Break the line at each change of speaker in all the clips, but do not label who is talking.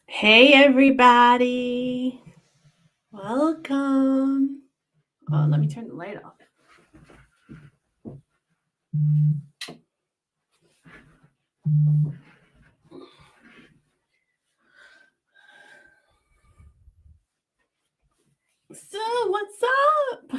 Hey everybody, welcome. Oh, let me turn the light off. So, what's up?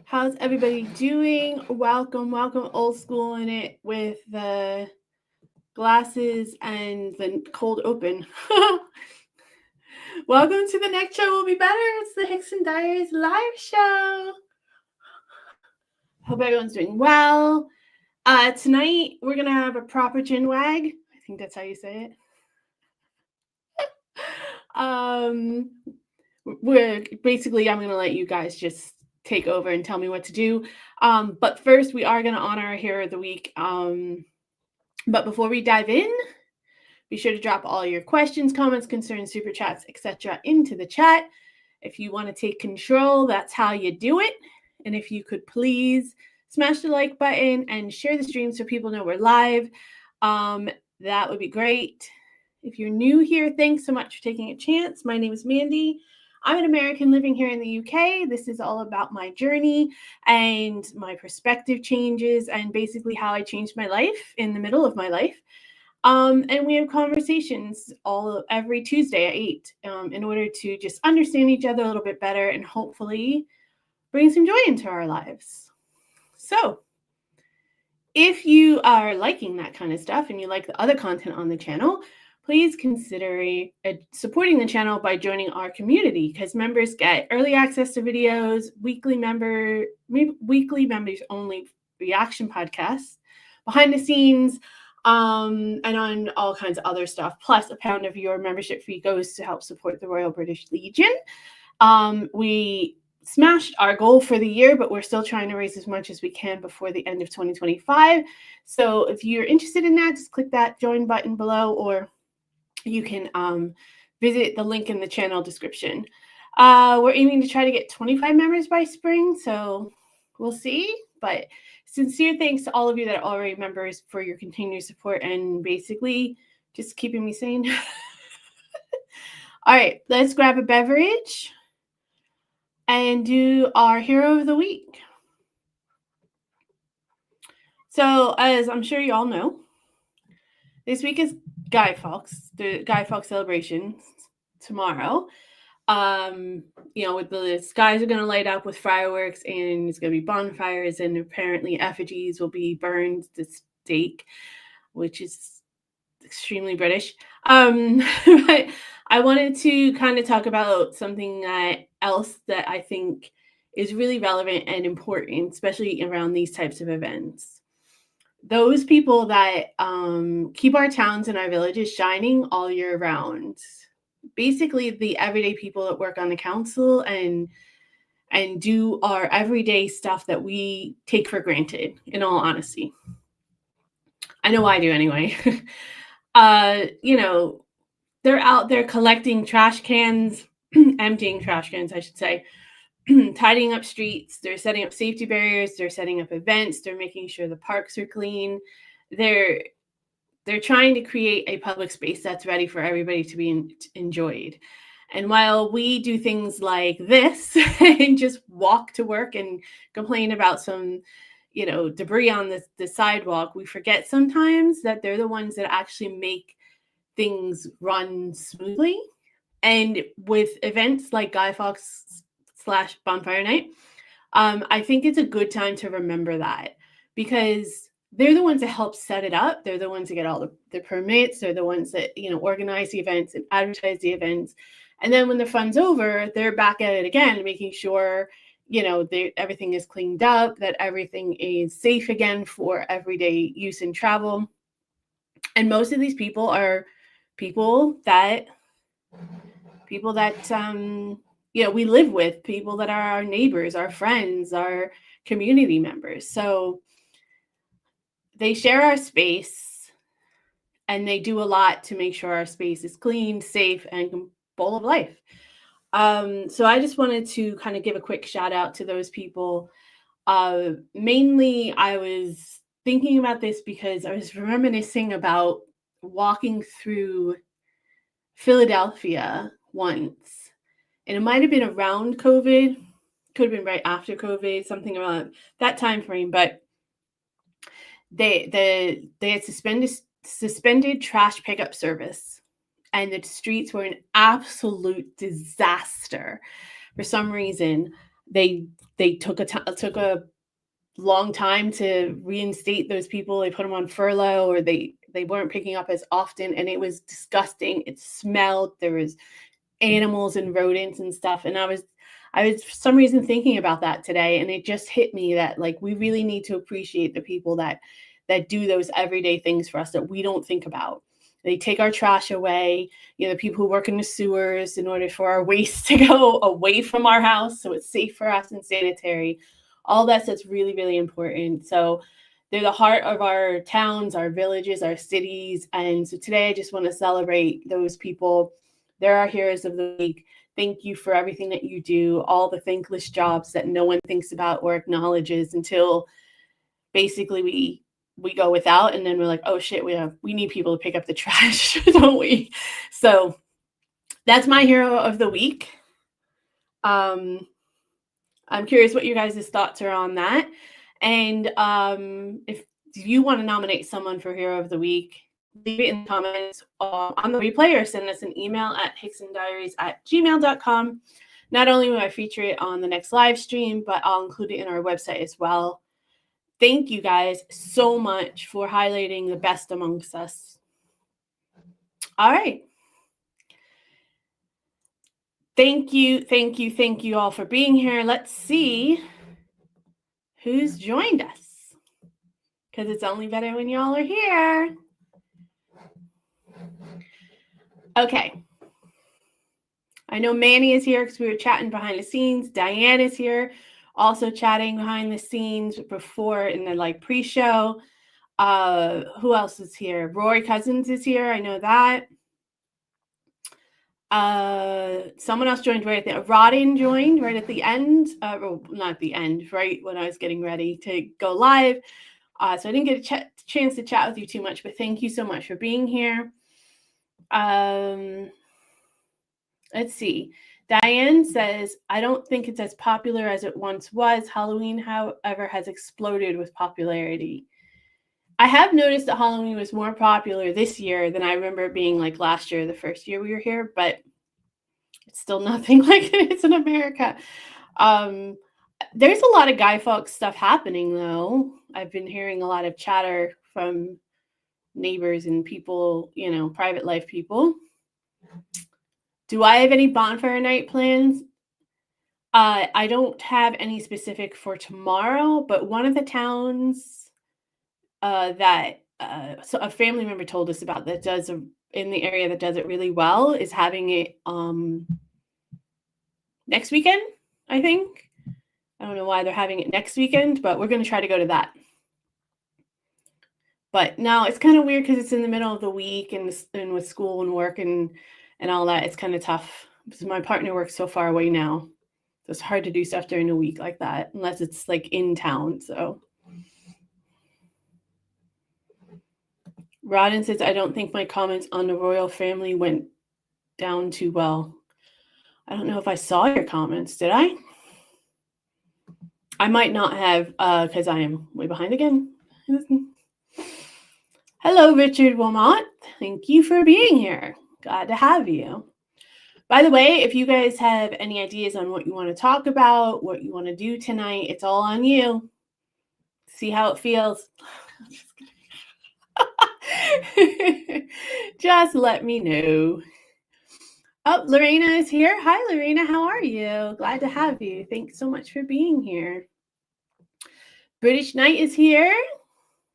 How's everybody doing? Welcome, old school in it with the glasses and the cold open. Welcome to the next show will be better. It's the Hickson Diaries live show. Hope everyone's doing well. Tonight we're gonna have a proper chin wag. I think that's how you say it. We're basically, I'm gonna let you guys just take over and tell me what to do. But first, we are gonna honor our hero of the week. But before we dive in, be sure to drop all your questions, comments, concerns, super chats, etc. into the chat. If you want to take control, that's how you do it. And if you could please smash the like button and share the stream so people know we're live, that would be great. If you're new here, thanks so much for taking a chance. My name is Mandy. I'm an American living here in the UK. This is all about my journey and my perspective changes and basically how I changed my life in the middle of my life. And we have conversations every Tuesday at 8 in order to just understand each other a little bit better and hopefully bring some joy into our lives. So, if you are liking that kind of stuff and you like the other content on the channel, please consider supporting the channel by joining our community, because members get early access to videos, weekly members only reaction podcasts, behind the scenes, and on all kinds of other stuff. Plus, £1 of your membership fee goes to help support the Royal British Legion. We smashed our goal for the year, but we're still trying to raise as much as we can before the end of 2025. So if you're interested in that, just click that join button below, or you can visit the link in the channel description. We're aiming to try to get 25 members by spring, so we'll see. But sincere thanks to all of you that are already members for your continued support and basically just keeping me sane. All right, let's grab a beverage and do our hero of the week. So, as I'm sure you all know, this week is Guy Fawkes, the Guy Fawkes celebration tomorrow. With the skies are going to light up with fireworks, and it's going to be bonfires, and apparently effigies will be burned to stake, which is extremely British. But I wanted to kind of talk about something else that I think is really relevant and important, especially around these types of events. Those people that keep our towns and our villages shining all year round. Basically, the everyday people that work on the council and do our everyday stuff that we take for granted, in all honesty. I know I do anyway. They're out there collecting trash cans, emptying trash cans, I should say, tidying up streets. They're setting up safety barriers. They're setting up events. They're making sure the parks are clean. They're trying to create a public space that's ready for everybody to be enjoyed. And while we do things like this and just walk to work and complain about some, debris on the sidewalk, we forget sometimes that they're the ones that actually make things run smoothly. And with events like Guy Fawkes / Bonfire Night, I think it's a good time to remember that, because they're the ones that help set it up. They're the ones that get all the permits. They're the ones that, organize the events and advertise the events. And then when the fun's over, they're back at it again, making sure, everything is cleaned up, that everything is safe again for everyday use and travel. And most of these people are people that we live with, people that are our neighbors, our friends, our community members. So they share our space, and they do a lot to make sure our space is clean, safe, and full of life. So I just wanted to kind of give a quick shout out to those people. Mainly, I was thinking about this because I was reminiscing about walking through Philadelphia once, and it might have been around COVID, could have been right after COVID, something around that time frame. But they had suspended trash pickup service, and the streets were an absolute disaster. For some reason, they took a long time to reinstate those people. They put them on furlough, or they weren't picking up as often, and it was disgusting. It smelled. There was animals and rodents and stuff, and I was for some reason thinking about that today, and it just hit me that like we really need to appreciate the people that do those everyday things for us that we don't think about. They take our trash away, the people who work in the sewers in order for our waste to go away from our house so it's safe for us and sanitary. All that's really, really important. So they're the heart of our towns, our villages, our cities. And so today I just want to celebrate those people. They're our heroes of the week. Thank you for everything that you do, all the thankless jobs that no one thinks about or acknowledges until basically we go without, and then we're like, oh shit, we need people to pick up the trash, don't we? So that's my hero of the week. I'm curious what you guys' thoughts are on that. And if you want to nominate someone for hero of the week, leave it in the comments on the replay, or send us an email at hicksondiaries@gmail.com. Not only will I feature it on the next live stream, but I'll include it in our website as well. Thank you guys so much for highlighting the best amongst us. All right. Thank you all for being here. Let's see who's joined us, because it's only better when y'all are here. Okay. I know Manny is here because we were chatting behind the scenes. Diane is here, also chatting behind the scenes before in the pre-show. Who else is here? Rory Cousins is here. I know that. Someone else joined right at the Rodin joined right at the end. Well, not at the end, right when I was getting ready to go live. So I didn't get a chance to chat with you too much, but thank you so much for being here. Let's see. Diane says, I don't think it's as popular as it once was. Halloween, however, has exploded with popularity. I have noticed that Halloween was more popular this year than I remember it being like last year, the first year we were here, but it's still nothing like it is in America. There's a lot of Guy Fawkes stuff happening, though. I've been hearing a lot of chatter from neighbors and people, private life people. Do I have any bonfire night plans? I don't have any specific for tomorrow, but one of the towns that so a family member told us about that does in the area that does it really well is having it next weekend, I think. I don't know why they're having it next weekend, but we're going to try to go to that. But now it's kind of weird because it's in the middle of the week, and with school and work and all that, it's kind of tough because my partner works so far away now. So it's hard to do stuff during the week like that unless it's like in town. So Rodden says, I don't think my comments on the royal family went down too well. I don't know if I saw your comments. Did I? I might not have, because I am way behind again. Hello, Richard Wilmot. Thank you for being here. Glad to have you. By the way, if you guys have any ideas on what you want to talk about, what you want to do tonight, it's all on you. See how it feels. Just let me know. Oh, Lorena is here. Hi, Lorena. How are you? Glad to have you. Thanks so much for being here. British Knight is here.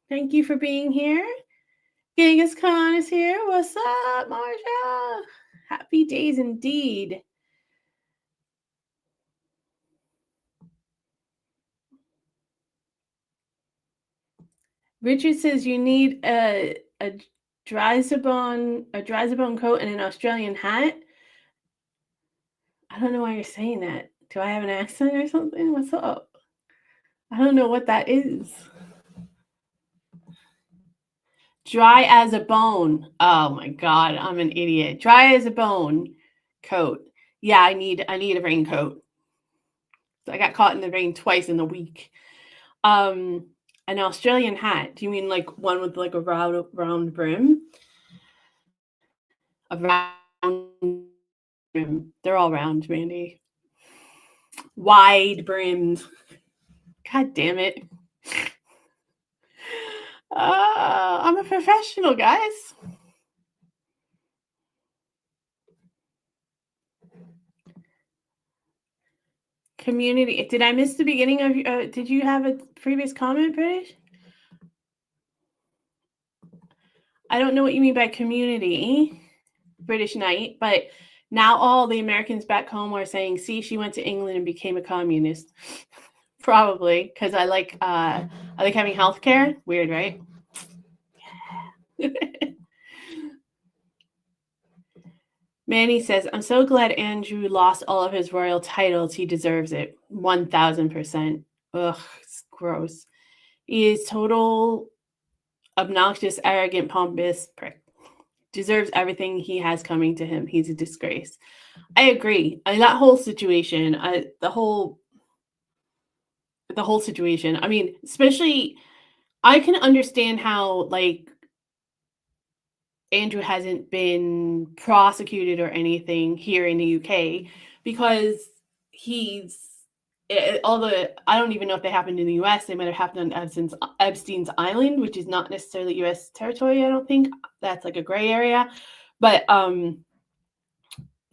Thank you for being here. Genghis Khan is here. What's up, Marsha? Happy days indeed. Richard says you need a Dryzabone coat and an Australian hat. I don't know why you're saying that. Do I have an accent or something? What's up? I don't know what that is. Dry as a bone. Oh my god, I'm an idiot. Dry as a bone coat. Yeah, I need a raincoat. I got caught in the rain twice in a week. An Australian hat. Do you mean like one with like a round brim? A round brim. They're all round, Mandy. Wide brimmed. God damn it. I'm a professional, guys. Community. Did I miss the beginning of? Did you have a previous comment, British? I don't know what you mean by community, British Knight, but now all the Americans back home are saying, "See, she went to England and became a communist." Probably because I like having healthcare. Weird, right? Manny says, "I'm so glad Andrew lost all of his royal titles. He deserves it. 1000%. Ugh, it's gross. He is total obnoxious, arrogant, pompous prick. Deserves everything he has coming to him. He's a disgrace." I agree. That whole situation, the whole situation. I mean, especially, I can understand how like Andrew hasn't been prosecuted or anything here in the UK because he's although I don't even know if they happened in the US, they might have happened on Epstein's Island, which is not necessarily US territory, I don't think. That's like a gray area. But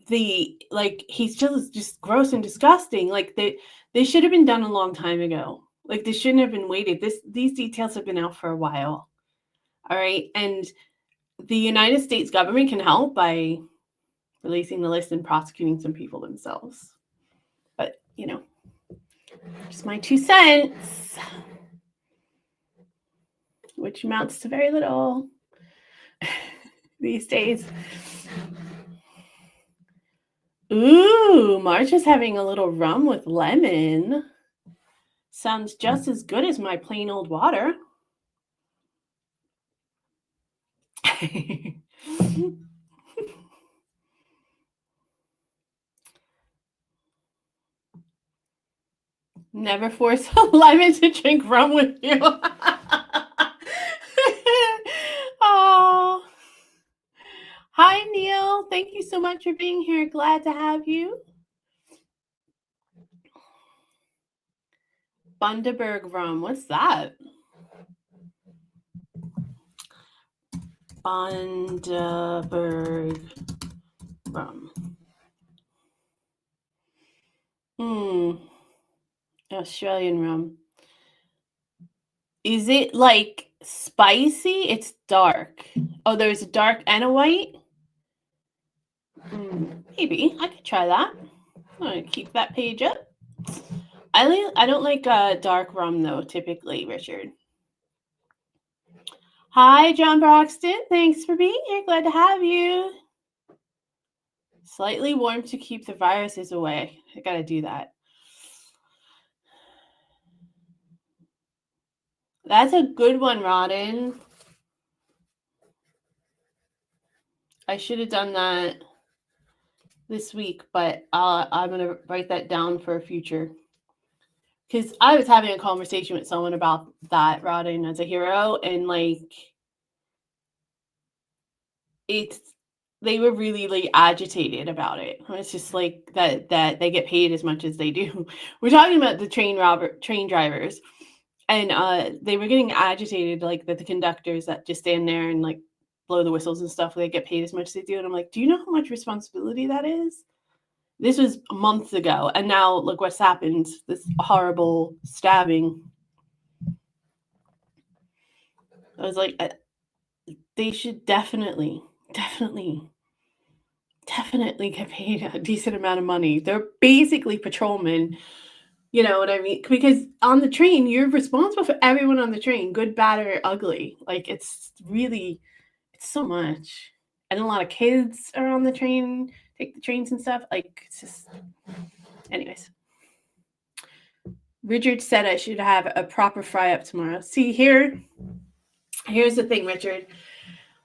he's just gross and disgusting. Like they should have been done a long time ago. Like they shouldn't have been waited. These details have been out for a while. All right. And the United States government can help by releasing the list and prosecuting some people themselves. But, just my 2 cents, which amounts to very little these days. Ooh, March is having a little rum with lemon. Sounds just as good as my plain old water. Never force a lemon to drink rum with you. Oh. Hi, Neil. Thank you so much for being here. Glad to have you. Bundaberg rum. What's that? Bundaberg rum. Australian rum. Is it like spicy? It's dark. Oh, there's a dark and a white? Maybe. I could try that. I'm going to keep that page up. I don't like dark rum, though, typically, Richard. Hi, John Broxton. Thanks for being here. Glad to have you. Slightly warm to keep the viruses away. I got to do that. That's a good one, Rodden. I should have done that this week, but I'm going to write that down for a future. Because I was having a conversation with someone about that, Rodden as a hero, and they were really agitated about it. It's just like that they get paid as much as they do. We're talking about the train drivers, and they were getting agitated, like that the conductors that just stand there and like blow the whistles and stuff, they get paid as much as they do. And I'm like, do you know how much responsibility that is? This was months ago, and now look what's happened. This horrible stabbing. I was like, they should definitely get paid a decent amount of money. They're basically patrolmen. You know what I mean? Because on the train, you're responsible for everyone on the train, good, bad, or ugly. Like, it's so much. And a lot of kids are on the train, take the trains and stuff. Like, it's just, anyways. Richard said I should have a proper fry up tomorrow. See, here's the thing, Richard.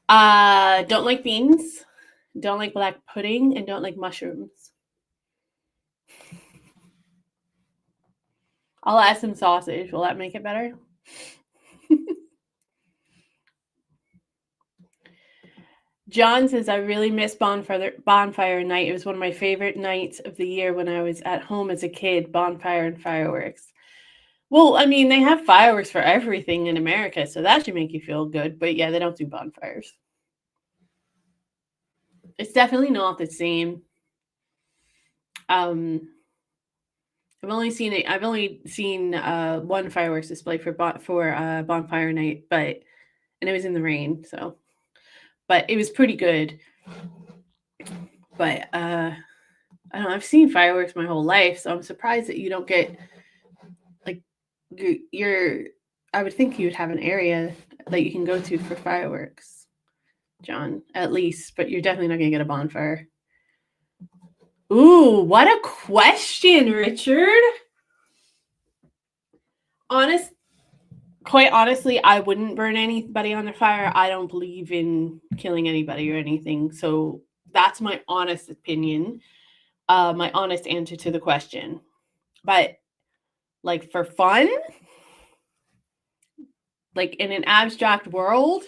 Don't like beans, don't like black pudding, and don't like mushrooms. I'll add some sausage. Will that make it better? John says, I really miss bonfire night. It was one of my favorite nights of the year when I was at home as a kid, bonfire and fireworks. Well, I mean, they have fireworks for everything in America, so that should make you feel good. But yeah, they don't do bonfires. It's definitely not the same. I've only seen one fireworks display for bonfire night, and it was in the rain, so but it was pretty good. But I don't know, I've seen fireworks my whole life, so I'm surprised that you don't get like I would think you'd have an area that you can go to for fireworks, John, at least, but you're definitely not gonna get a bonfire. Ooh, what a question, Richard. Quite honestly, I wouldn't burn anybody on the fire. I don't believe in killing anybody or anything. So that's my honest opinion, my honest answer to the question. But like for fun, like in an abstract world,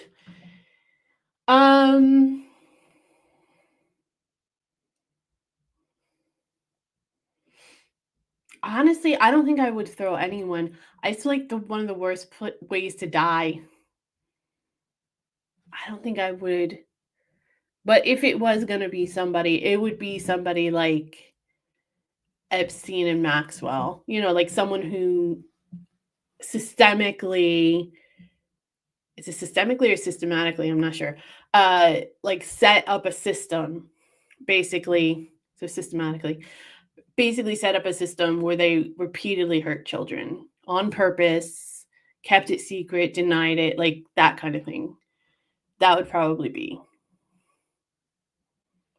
honestly, I don't think I would throw anyone. I feel like one of the worst ways to die. I don't think I would. But if it was going to be somebody, it would be somebody like Epstein and Maxwell, like someone who systemically, is it systemically or systematically? I'm not sure. Like set up a system, basically. So systematically, basically set up a system where they repeatedly hurt children on purpose, kept it secret, denied it, like that kind of thing. That would probably be.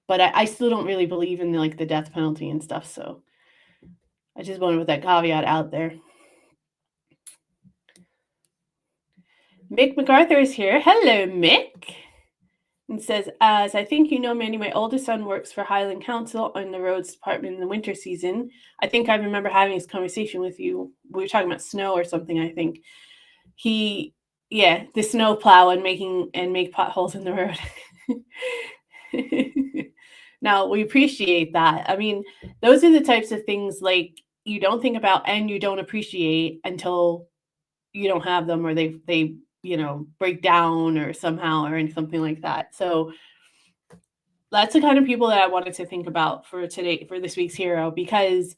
But I still don't really believe in the death penalty and stuff, so I just wanted to put that caveat out there. Mick MacArthur is here. Hello, Mick. And says, as I think you know, Mandy, my oldest son works for Highland Council in the roads department in the winter season. I think I remember having this conversation with you. We were talking about snow or something, I think. The snow plow and make potholes in the road. Now, we appreciate that. I mean, those are the types of things like you don't think about and you don't appreciate until you don't have them or they break down or somehow or something like that. So that's the kind of people that I wanted to think about for this week's hero, because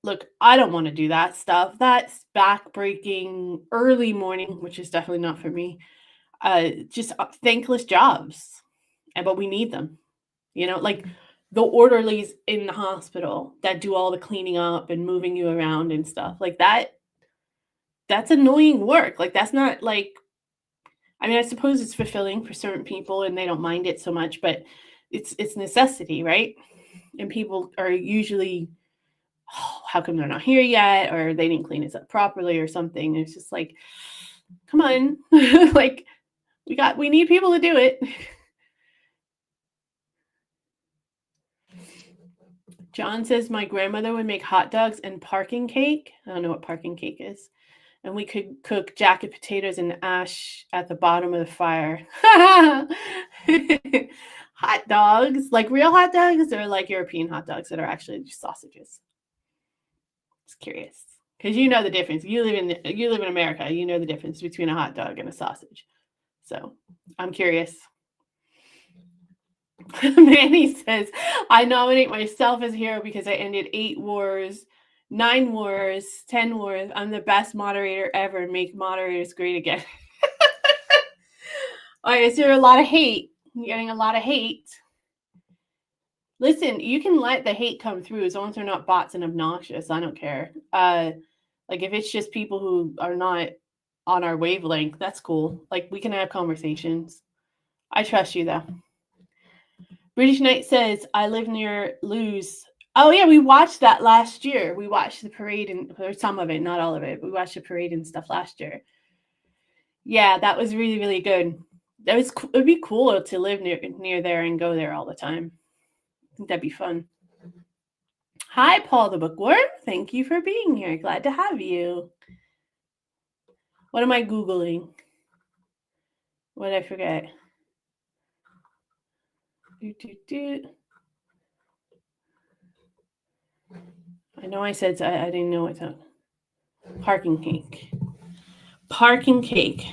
look, I don't want to do that stuff. That's backbreaking early morning, which is definitely not for me. Just thankless jobs, but we need them. Like the orderlies in the hospital that do all the cleaning up and moving you around and stuff like that. That's annoying work. Like that's not like, I mean, I suppose it's fulfilling for certain people and they don't mind it so much, but it's necessity, right? And people are usually, oh, how come they're not here yet? Or they didn't clean this up properly or something. It's just like, come on, like we need people to do it. John says my grandmother would make hot dogs and parking cake. I don't know what parking cake is. And we could cook jacket potatoes and ash at the bottom of the fire. Hot dogs, like real hot dogs or like European hot dogs that are actually just sausages? Just curious, because you know the difference. You live in America. You know the difference between a hot dog and a sausage. So I'm curious. Manny says, I nominate myself as hero because I ended 8 wars, 9 wars, 10 wars. I'm the best moderator ever. Make moderators great again. All right, is there a lot of hate? You're getting a lot of hate. Listen, you can let the hate come through as long as they're not bots and obnoxious. I don't care. Like if it's just people who are not on our wavelength, that's cool. Like we can have conversations. I trust you though. British Knight says, I live near Lewes. Oh yeah, we watched that last year. We watched the parade or some of it, not all of it. We watched the parade and stuff last year. Yeah, that was really, really good. It'd be cool to live near there and go there all the time. I think that'd be fun. Hi, Paul the Bookworm. Thank you for being here. Glad to have you. What am I Googling? What did I forget? I know I said I didn't know what's up. Parking cake. Parking cake.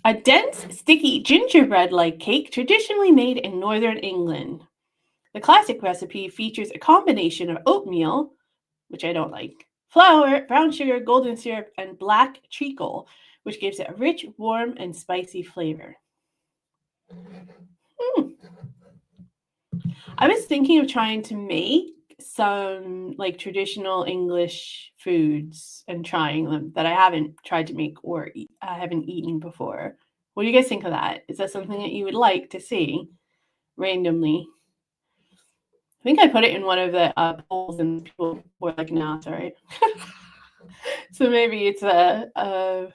A dense, sticky gingerbread-like cake traditionally made in northern England. The classic recipe features a combination of oatmeal, which I don't like, flour, brown sugar, golden syrup, and black treacle, which gives it a rich, warm, and spicy flavor. I was thinking of trying to make some like traditional English foods and trying them that I haven't tried to make or I haven't eaten before. What do you guys think of that? Is that something that you would like to see randomly? I think I put it in one of the polls and people were like, no, it's all right. So maybe it's a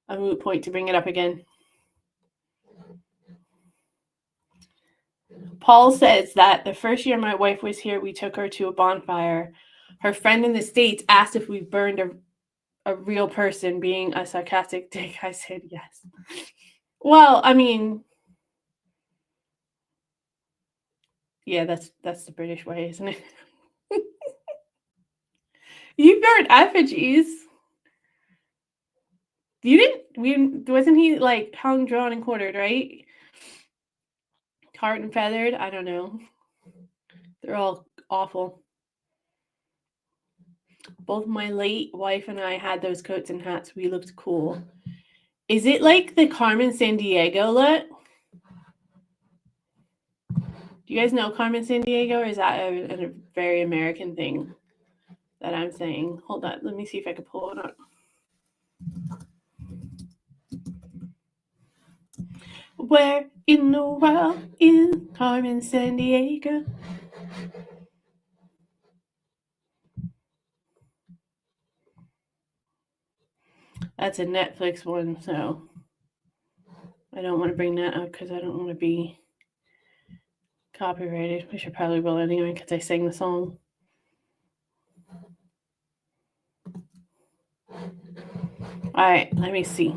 moot point to bring it up again. Paul says that the first year my wife was here, we took her to a bonfire. Her friend in the States asked if we burned a real person, being a sarcastic dick. I said yes. Well, I mean, yeah, that's the British way, isn't it? You burned effigies. You didn't. Wasn't he like hung, drawn, and quartered, right? Tarred and feathered. I don't know. They're all awful. Both my late wife and I had those coats and hats. We looked cool. Is it like the Carmen Sandiego look? Do you guys know Carmen Sandiego, or is that a very American thing that I'm saying? Hold on. Let me see if I can pull it up. Where in the world is Carmen Sandiego? That's a Netflix one, so I don't want to bring that up because I don't want to be copyrighted, which I probably will anyway because I sang the song. All right, let me see.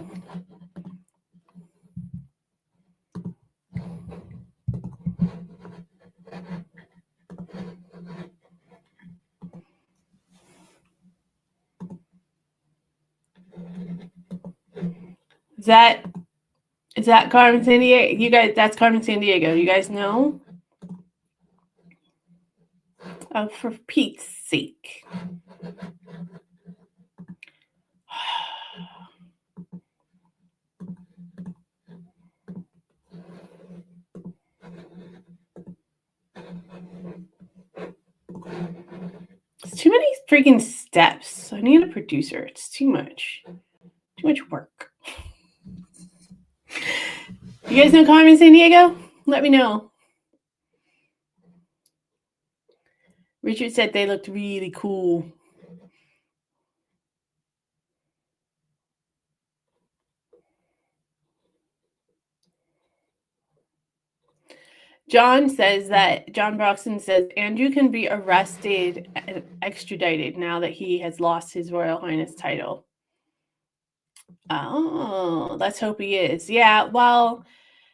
Is that Carmen Sandiego? You guys, that's Carmen Sandiego. You guys know? Oh, for Pete's sake. It's too many freaking steps. I need a producer. It's too much. Too much work. You guys know Carmen Sandiego? Let me know. Richard said they looked really cool. John Broxton says Andrew can be arrested and extradited now that he has lost his Royal Highness title. Oh, let's hope he is. Yeah, well,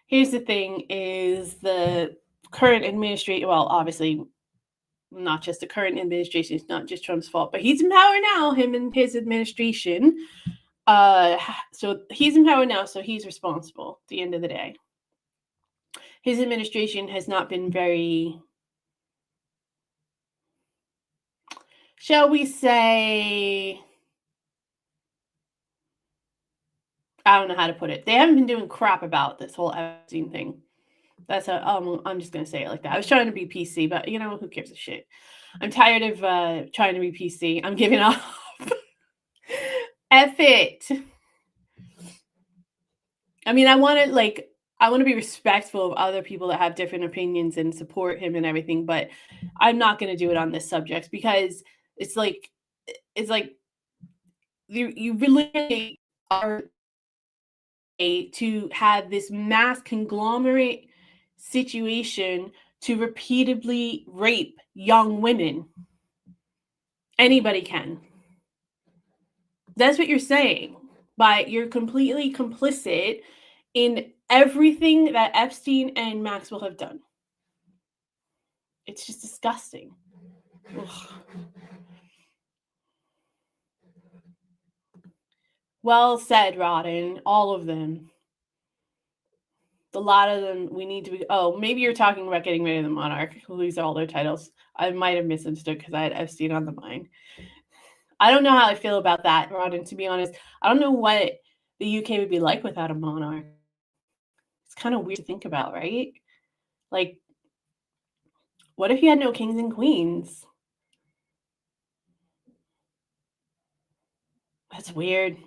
here's the thing is the current administration, well, obviously not just the current administration, it's not just Trump's fault, but he's in power now, him and his administration. So he's in power now, so he's responsible at the end of the day. His administration has not been very, shall we say, I don't know how to put it. They haven't been doing crap about this whole Epstein thing. I'm just going to say it like that. I was trying to be PC, but you know, who gives a shit? I'm tired of trying to be PC. I'm giving up. F it. I mean, I want to I want to be respectful of other people that have different opinions and support him and everything, but I'm not going to do it on this subject because it's like you really are to have this mass conglomerate situation to repeatedly rape young women. Anybody can. That's what you're saying. But you're completely complicit in everything that Epstein and Maxwell have done. It's just disgusting. Ugh. Well said, Rodden. All of them. A lot of them we need to be. Oh, maybe you're talking about getting rid of the monarch. Lose all their titles. I might have misunderstood because I had Epstein on the mind. I don't know how I feel about that, Rodden, to be honest. I don't know what the UK would be like without a monarch. It's kind of weird to think about, right? Like, what if you had no kings and queens? That's weird.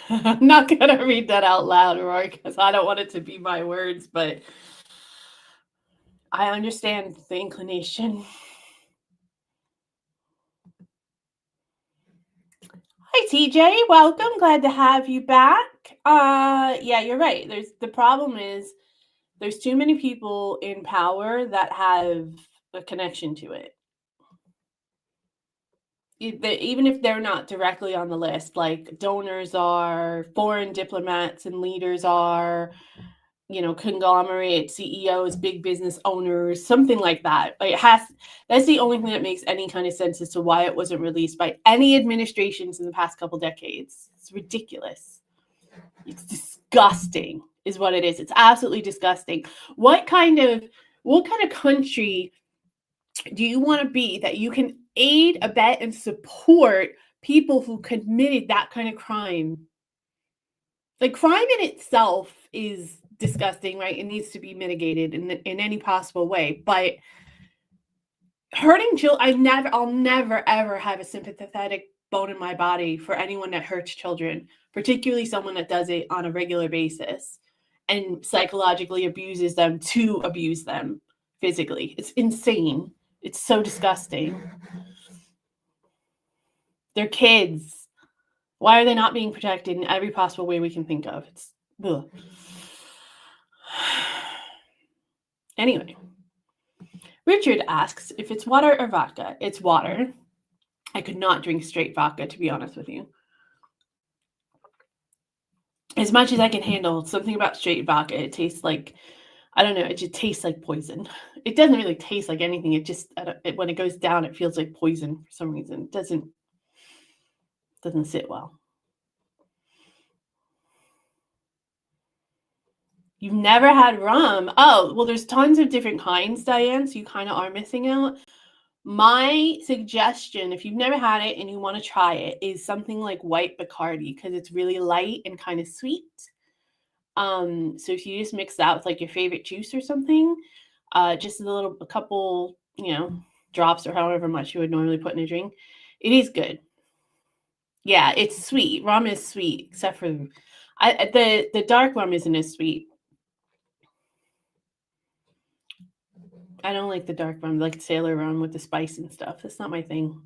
I'm not going to read that out loud, Roy, because I don't want it to be my words, but I understand the inclination. Hi, TJ. Welcome. Glad to have you back. Yeah, you're right. The problem is there's too many people in power that have a connection to it. Even if they're not directly on the list, like donors are, foreign diplomats and leaders are, conglomerate CEOs, big business owners, something like that. Like that's the only thing that makes any kind of sense as to why it wasn't released by any administrations in the past couple decades. It's ridiculous. It's disgusting is what it is. It's absolutely disgusting. What kind of country do you want to be that you can aid, abet, and support people who committed that kind of crime? Like, crime in itself is disgusting, right? It needs to be mitigated in any possible way. But hurting children, I'll never ever have a sympathetic bone in my body for anyone that hurts children, particularly someone that does it on a regular basis and psychologically abuses them to abuse them physically. It's insane. It's so disgusting. They're kids. Why are they not being protected in every possible way we can think of? It's ugh. Anyway, Richard asks if it's water or vodka. It's water. I could not drink straight vodka, to be honest with you. As much as I can handle, something about straight vodka, it tastes like, I don't know, it just tastes like poison. It doesn't really taste like anything. It just, when it goes down, it feels like poison for some reason. It doesn't sit well. You've never had rum? Oh, well, there's tons of different kinds, Diane, so you kind of are missing out. My suggestion, if you've never had it and you want to try it, is something like white Bacardi because it's really light and kind of sweet. So if you just mix that with like your favorite juice or something, just a couple, drops or however much you would normally put in a drink, it is good. Yeah, it's sweet. Rum is sweet, except for the dark rum isn't as sweet. I don't like the dark rum, like sailor rum with the spice and stuff. That's not my thing.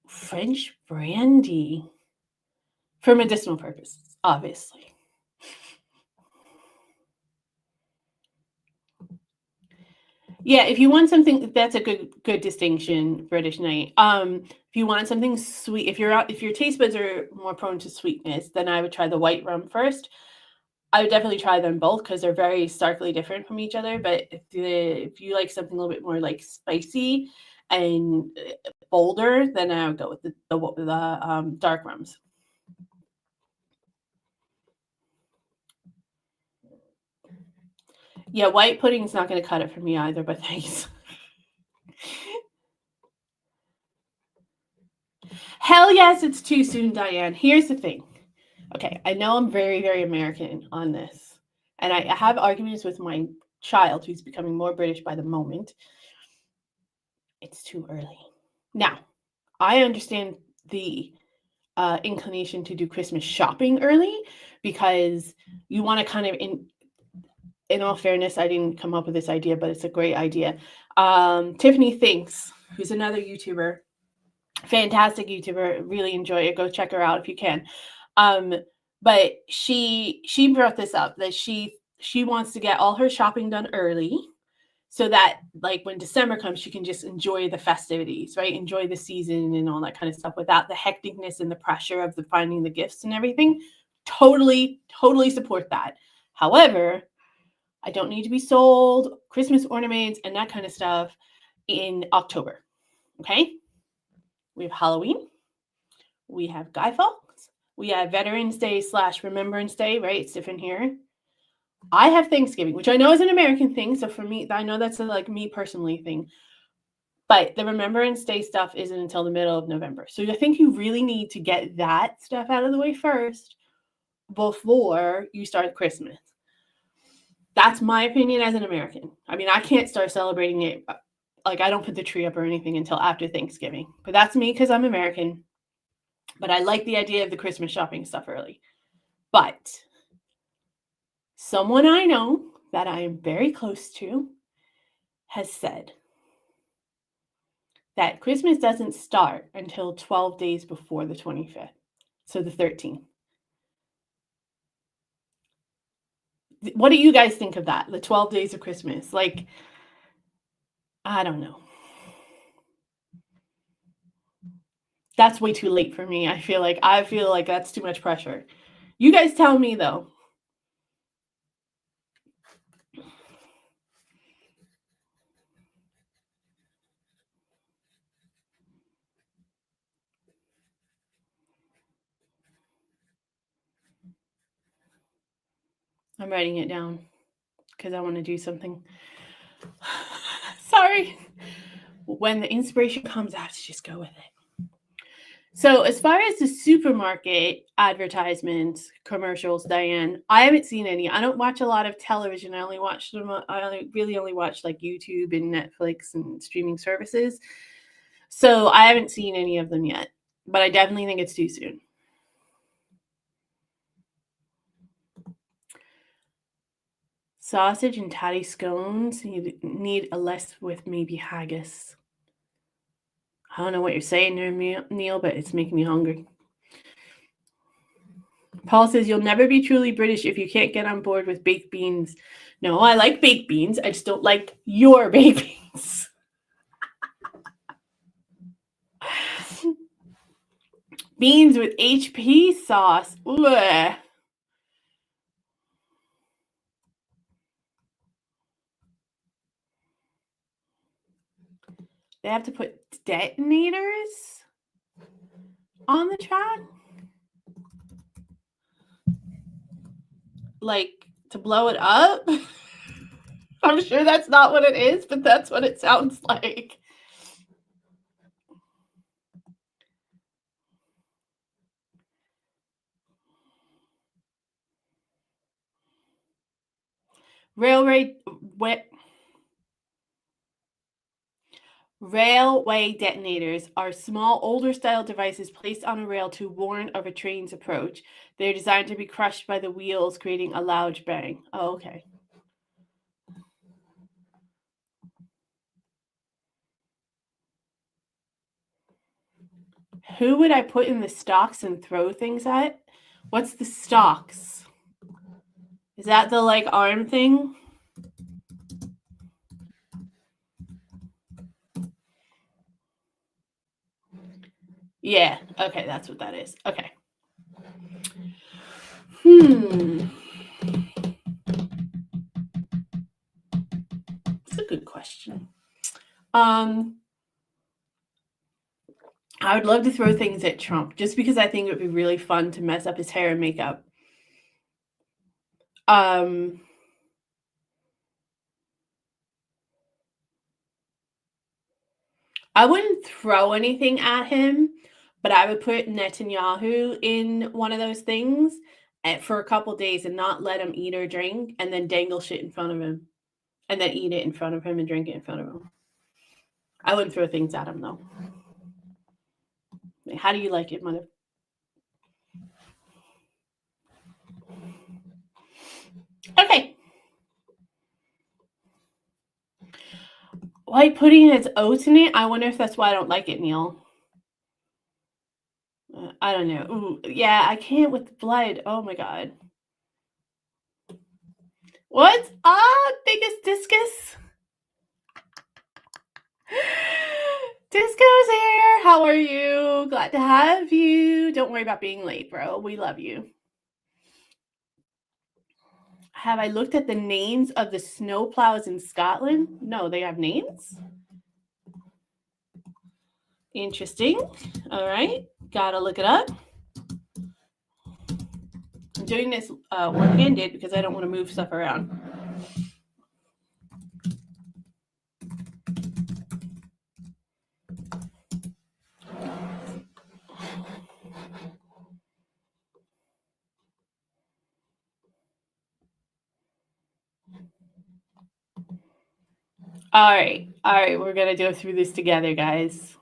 French brandy for medicinal purposes, obviously. Yeah, if you want something, that's a good distinction, British Knight. If you want something sweet, if your taste buds are more prone to sweetness, then I would try the white rum first. I would definitely try them both because they're very starkly different from each other. But if you like something a little bit more like spicy and bolder, then I would go with the dark rums. Yeah, white pudding's not going to cut it for me either, but thanks. Hell yes, it's too soon, Diane. Here's the thing. Okay, I know I'm very, very American on this. And I have arguments with my child who's becoming more British by the moment. It's too early. Now, I understand the inclination to do Christmas shopping early, because you want to kind of, in all fairness, I didn't come up with this idea, but it's a great idea. Tiffany Thinks, who's another YouTuber, fantastic YouTuber, really enjoy it. Go check her out if you can. But she brought this up, that she wants to get all her shopping done early, so that like when December comes, she can just enjoy the festivities, right? Enjoy the season and all that kind of stuff without the hecticness and the pressure of the finding the gifts and everything. Totally support that. However, I don't need to be sold Christmas ornaments and that kind of stuff in October. Okay? We have Halloween. We have Guy Fawkes. We have Veterans Day / Remembrance Day, right? It's different here. I have Thanksgiving, which I know is an American thing. So for me, I know that's a like me personally thing. But the Remembrance Day stuff isn't until the middle of November. So I think you really need to get that stuff out of the way first before you start Christmas. That's my opinion as an American. I mean, I can't start celebrating it. Like, I don't put the tree up or anything until after Thanksgiving. But that's me because I'm American. But I like the idea of the Christmas shopping stuff early. But someone I know that I am very close to has said that Christmas doesn't start until 12 days before the 25th. So the 13th. What do you guys think of that? The 12 days of Christmas? Like, I don't know. That's way too late for me. I feel like that's too much pressure. You guys tell me though. I'm writing it down because I want to do something. Sorry. When the inspiration comes, I have to just go with it. So as far as the supermarket advertisements, commercials, Diane, I haven't seen any. I don't watch a lot of television. I only watch them. I really only watch like YouTube and Netflix and streaming services. So I haven't seen any of them yet, but I definitely think it's too soon. Sausage and tatty scones. You need a less with maybe haggis. I don't know what you're saying there, Neil, but it's making me hungry. Paul says, you'll never be truly British if you can't get on board with baked beans. No, I like baked beans. I just don't like your baked beans. Beans with HP sauce. Ugh. They have to put detonators on the track? Like, to blow it up? I'm sure that's not what it is, but that's what it sounds like. Railway detonators are small, older-style devices placed on a rail to warn of a train's approach. They're designed to be crushed by the wheels, creating a loud bang. Oh, okay. Who would I put in the stocks and throw things at? What's the stocks? Is that the, like, arm thing? Yeah, okay, that's what that is. Okay. That's a good question. I would love to throw things at Trump just because I think it would be really fun to mess up his hair and makeup. I wouldn't throw anything at him, but I would put Netanyahu in one of those things for a couple days and not let him eat or drink, and then dangle shit in front of him, and then eat it in front of him and drink it in front of him. I wouldn't throw things at him though. How do you like it, mother? Okay. White pudding has oats in it. I wonder if that's why I don't like it, Neil. I don't know. Ooh, yeah, I can't with the blood. Oh my god. What's up, biggest discus? Disco's here. How are you? Glad to have you. Don't worry about being late, bro. We love you. Have I looked at the names of the snowplows in Scotland? No, they have names. Interesting. All right. Gotta look it up. I'm doing this one-handed because I don't want to move stuff around. All right. We're going to go through this together, guys.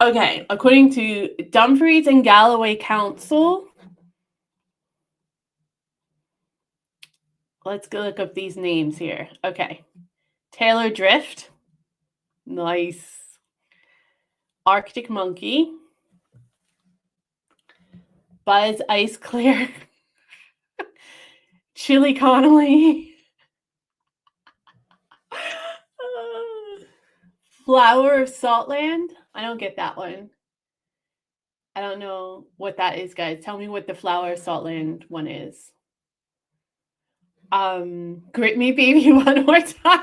Okay. According to Dumfries and Galloway Council, let's go look up these names here. Okay. Taylor Drift. Nice. Arctic Monkey. Buzz Ice Clear. Chili Connolly. Flower of Saltland. I don't get that one. I don't know what that is, guys. Tell me what the Flower of Saltland one is. Grit Me Baby one more time.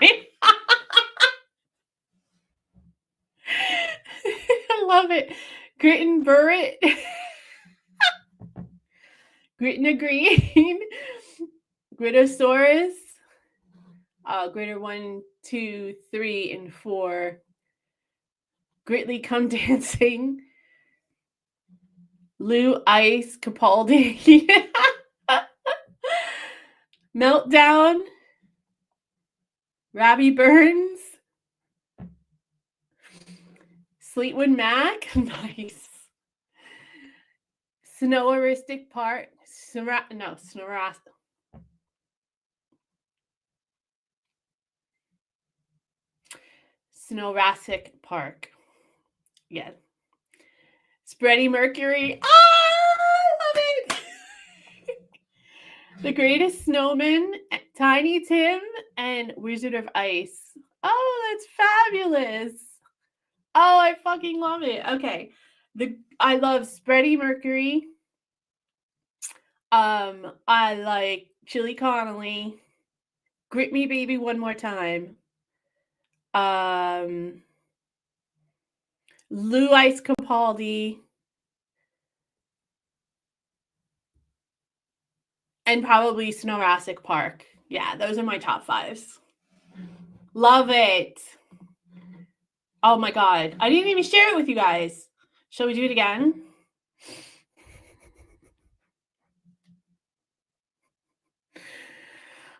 I love it. Grit and Burrit. Grit and a Green. Gritosaurus. Gritter 1, 2, 3, and 4. Gritly Come Dancing. Lou Ice Capaldi. Meltdown. Robbie Burns. Fleetwood Mac. Nice. Snowaristic Park. Snowrassic Park. Yeah. Spready Mercury. I love it. The Greatest Snowman, Tiny Tim, and Wizard of Ice. Oh, that's fabulous. Oh, I fucking love it. Okay. I love Spready Mercury. I like Chili Connolly. Grit Me Baby One More Time. Lou Ice Capaldi. And probably Snowrassic Park. Yeah, those are my top 5s. Love it. Oh my god. I didn't even share it with you guys. Shall we do it again?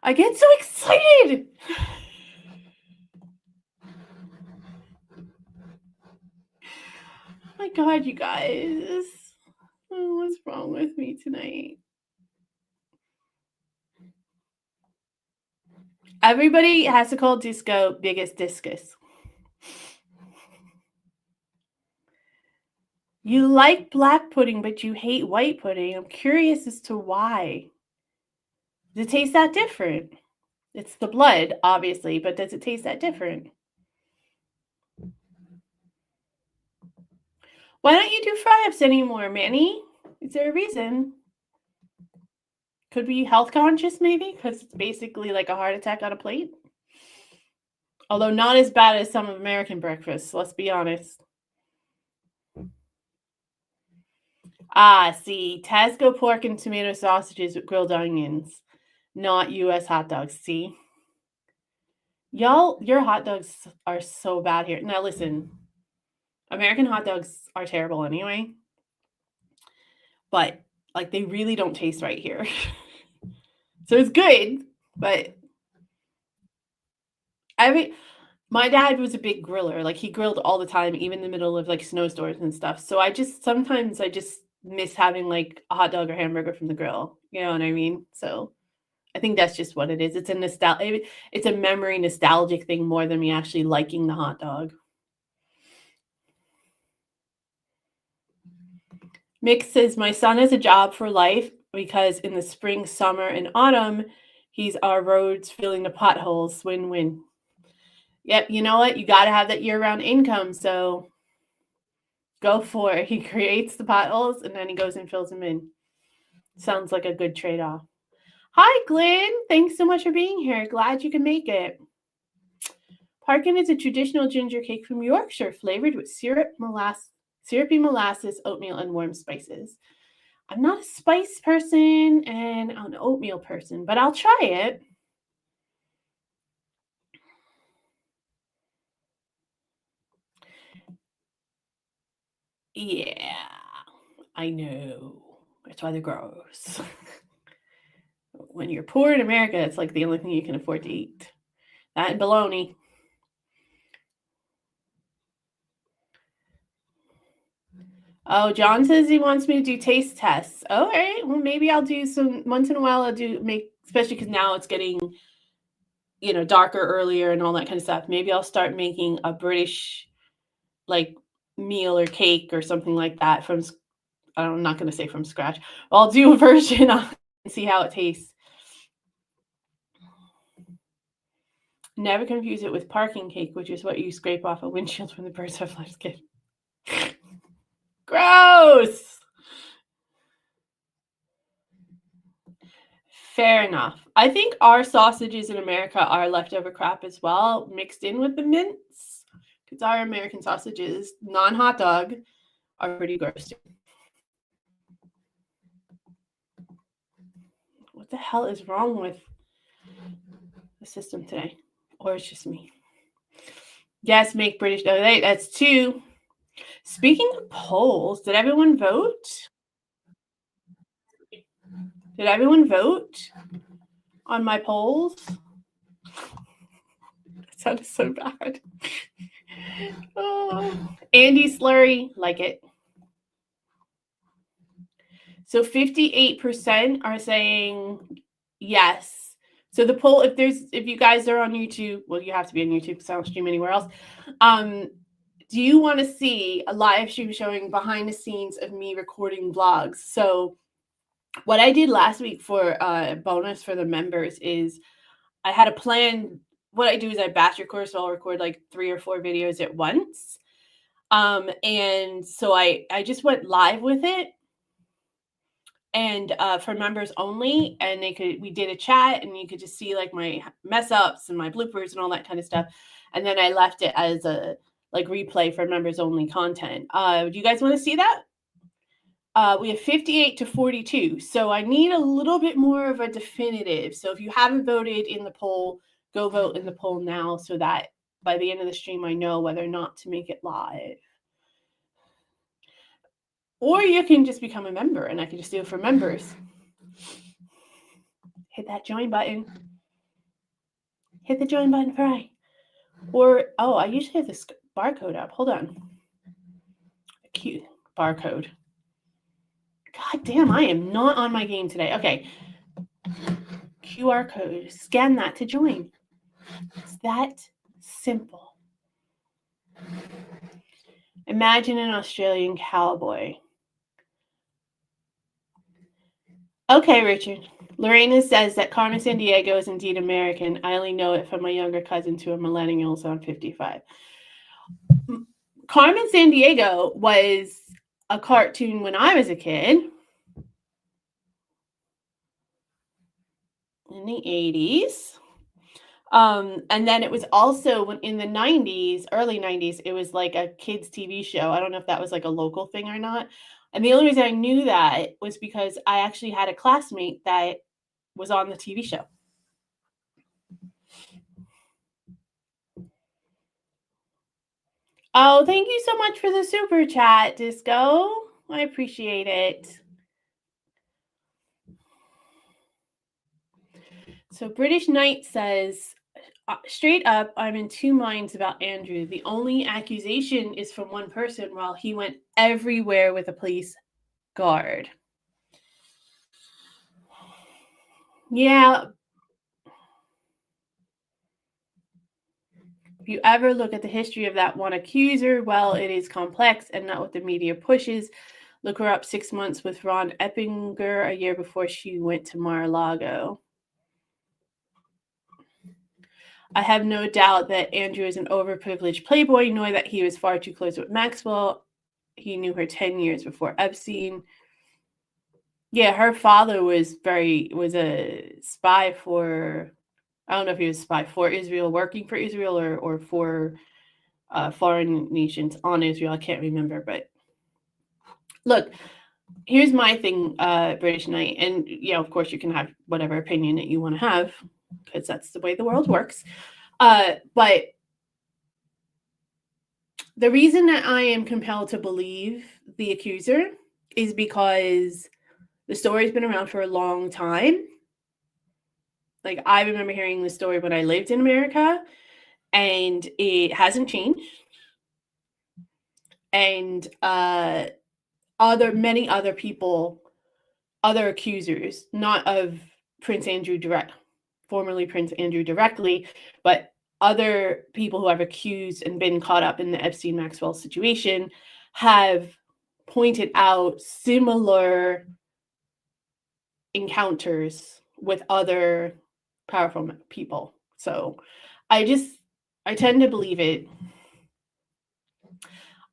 I get so excited. Oh my god, you guys. Oh, what's wrong with me tonight? Everybody has to call disco biggest discus. You like black pudding, but you hate white pudding. I'm curious as to why. Does it taste that different? It's the blood, obviously, but does it taste that different? Why don't you do fry-ups anymore, Manny? Is there a reason? Could be health conscious, maybe, because it's basically like a heart attack on a plate. Although not as bad as some American breakfasts, let's be honest. See, Tasco pork and tomato sausages with grilled onions, not U.S. hot dogs. See? Y'all, your hot dogs are so bad here. Now listen, American hot dogs are terrible anyway, but like they really don't taste right here. So it's good, but my dad was a big griller. Like he grilled all the time, even in the middle of like snowstorms and stuff. So sometimes I just miss having like a hot dog or hamburger from the grill. You know what I mean? So I think that's just what it is. It's a memory nostalgic thing more than me actually liking the hot dog. Mick says, my son has a job for life because in the spring, summer, and autumn, he's our roads filling the potholes. Win win. Yep, you know what? You got to have that year round income. So go for it. He creates the potholes and then he goes and fills them in. Sounds like a good trade off. Hi, Glenn. Thanks so much for being here. Glad you can make it. Parkin is a traditional ginger cake from Yorkshire, flavored with syrupy molasses, oatmeal, and warm spices. I'm not a spice person and I'm an oatmeal person, but I'll try it. Yeah, I know. That's why they're gross. When you're poor in America, it's like the only thing you can afford to eat. That and bologna. Oh, John says he wants me to do taste tests. All right. Well, maybe I'll do some once in a while. Especially because now it's getting, darker earlier and all that kind of stuff. Maybe I'll start making a British like meal or cake or something like that I'm not going to say from scratch. I'll do a version and see how it tastes. Never confuse it with parking cake, which is what you scrape off a windshield when the birds have left skin. Gross! Fair enough. I think our sausages in America are leftover crap as well, mixed in with the mince. Because our American sausages, non-hot dog, are pretty gross too. What the hell is wrong with the system today? Or it's just me. Yes, make British. Oh, that's 2. Speaking of polls, did everyone vote? Did everyone vote on my polls? That sounded so bad. Oh. Andy Slurry, like it. So 58% are saying yes. So the poll, if you guys are on YouTube, well, you have to be on YouTube because I don't stream anywhere else. Do you want to see a live stream showing behind the scenes of me recording vlogs? So what I did last week for a bonus for the members is I had a plan. What I do is I batch record, so I'll record like 3 or 4 videos at once. And so I just went live with it. And for members only, and we did a chat and you could just see like my mess ups and my bloopers and all that kind of stuff. And then I left it as a like replay for members only content. Do you guys want to see that? We have 58 to 42. So I need a little bit more of a definitive. So if you haven't voted in the poll, go vote in the poll now so that by the end of the stream, I know whether or not to make it live. Or you can just become a member and I can just do it for members. Hit that join button. Hit the join button, Fry. Or, I usually have this barcode up. Hold on. Cute barcode. God damn, I am not on my game today. Okay. QR code. Scan that to join. It's that simple. Imagine an Australian cowboy. Okay, Richard. Lorena says that Carmen Sandiego is indeed American. I only know it from my younger cousins who are millennials, so I'm 55. Carmen Sandiego was a cartoon when I was a kid in the 80s. And then it was also in the 90s, early 90s, it was like a kids TV show. I don't know if that was like a local thing or not. And the only reason I knew that was because I actually had a classmate that was on the TV show. Oh, thank you so much for the super chat, Disco. I appreciate it. So British Knight says, straight up, I'm in two minds about Andrew. The only accusation is from one person while he went everywhere with a police guard. Yeah. If you ever look at the history of that one accuser, well, it is complex and not what the media pushes. Look her up 6 months with Ron Eppinger a year before she went to Mar-a-Lago. I have no doubt that Andrew is an overprivileged playboy, nor that he was far too close with Maxwell. He knew her 10 years before Epstein. Yeah, her father was a spy for, I don't know if he was a spy for Israel, working for Israel, or for foreign nations on Israel. I can't remember, but look, here's my thing, British Knight, and of course you can have whatever opinion that you want to have, because that's the way the world works. But the reason that I am compelled to believe the accuser is because the story's been around for a long time. Like, I remember hearing the story when I lived in America, and it hasn't changed. And many other people, other accusers, not of Prince Andrew formerly Prince Andrew directly, but other people who have accused and been caught up in the Epstein-Maxwell situation have pointed out similar encounters with other powerful people. So I tend to believe it.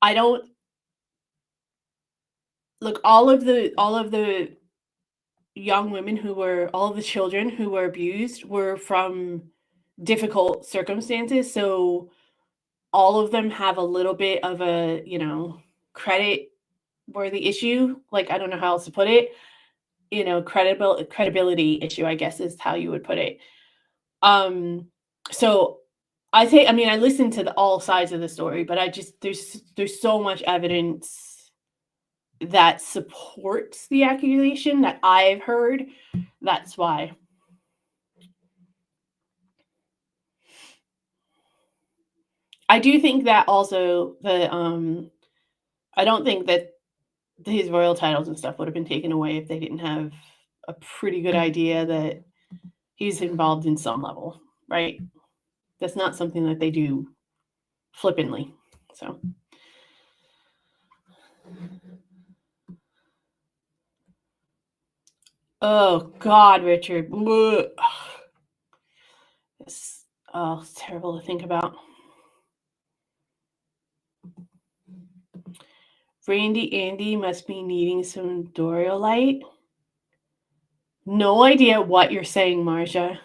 I don't look, all of the young women all of the children who were abused were from difficult circumstances. So all of them have a little bit of a, credit worthy issue. Like, I don't know how else to put it. Credibility issue, I guess, is how you would put it. So I listened to all sides of the story, but there's so much evidence that supports the accusation that I've heard. That's why. I do think that also I don't think that his royal titles and stuff would have been taken away if they didn't have a pretty good idea that he's involved in some level, right? That's not something that they do flippantly. So. Oh God, Richard. It's terrible to think about. Randy Andy must be needing some Doriolite. No idea what you're saying, Marcia.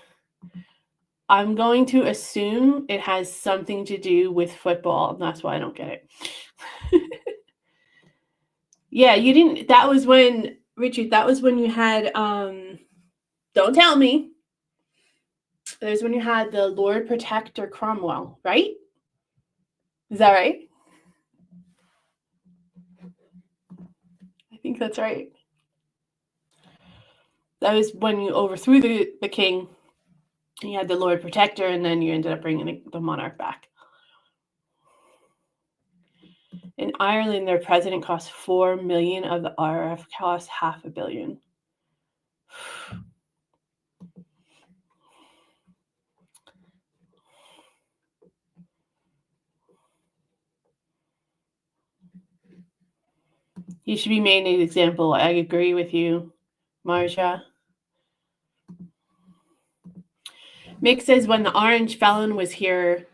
I'm going to assume it has something to do with football, and that's why I don't get it. Yeah, you didn't. That was when, Richard, you had, don't tell me. That was when you had the Lord Protector Cromwell, right? Is that right? I think that's right. That was when you overthrew the king. You had the Lord Protector, and then you ended up bringing the monarch back. In Ireland, their president costs $4 million, of the RF costs $500 million. He should be made an example. I agree with you, Marcia. Mick says, when the Orange Felon was here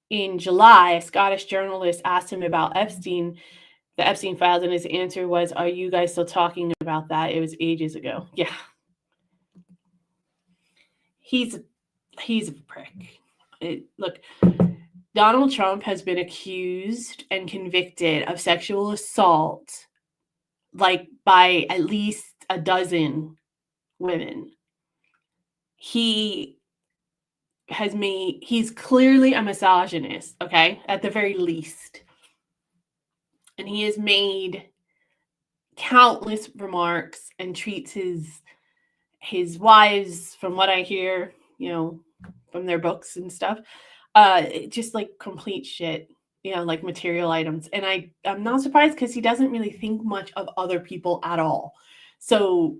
in July, a Scottish journalist asked him about Epstein, the Epstein files, and his answer was, are you guys still talking about that? It was ages ago. Yeah. He's a prick. Look, Donald Trump has been accused and convicted of sexual assault, like, by at least a dozen women. He's clearly a misogynist, okay, at the very least. And he has made countless remarks and treats his wives, from what I hear, from their books and stuff. Just like complete shit, like material items. And I'm not surprised because he doesn't really think much of other people at all. So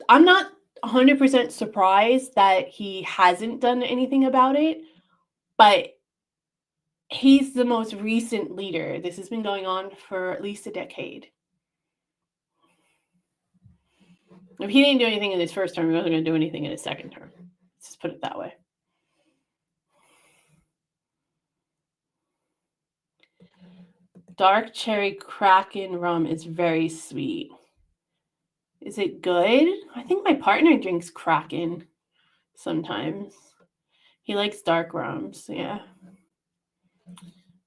I'm not 100% surprised that he hasn't done anything about it, but he's the most recent leader. This has been going on for at least a decade. If he didn't do anything in his first term, he wasn't going to do anything in his second term. Let's just put it that way. Dark cherry Kraken rum is very sweet. Is it good? I think my partner drinks Kraken sometimes. He likes dark rums, yeah.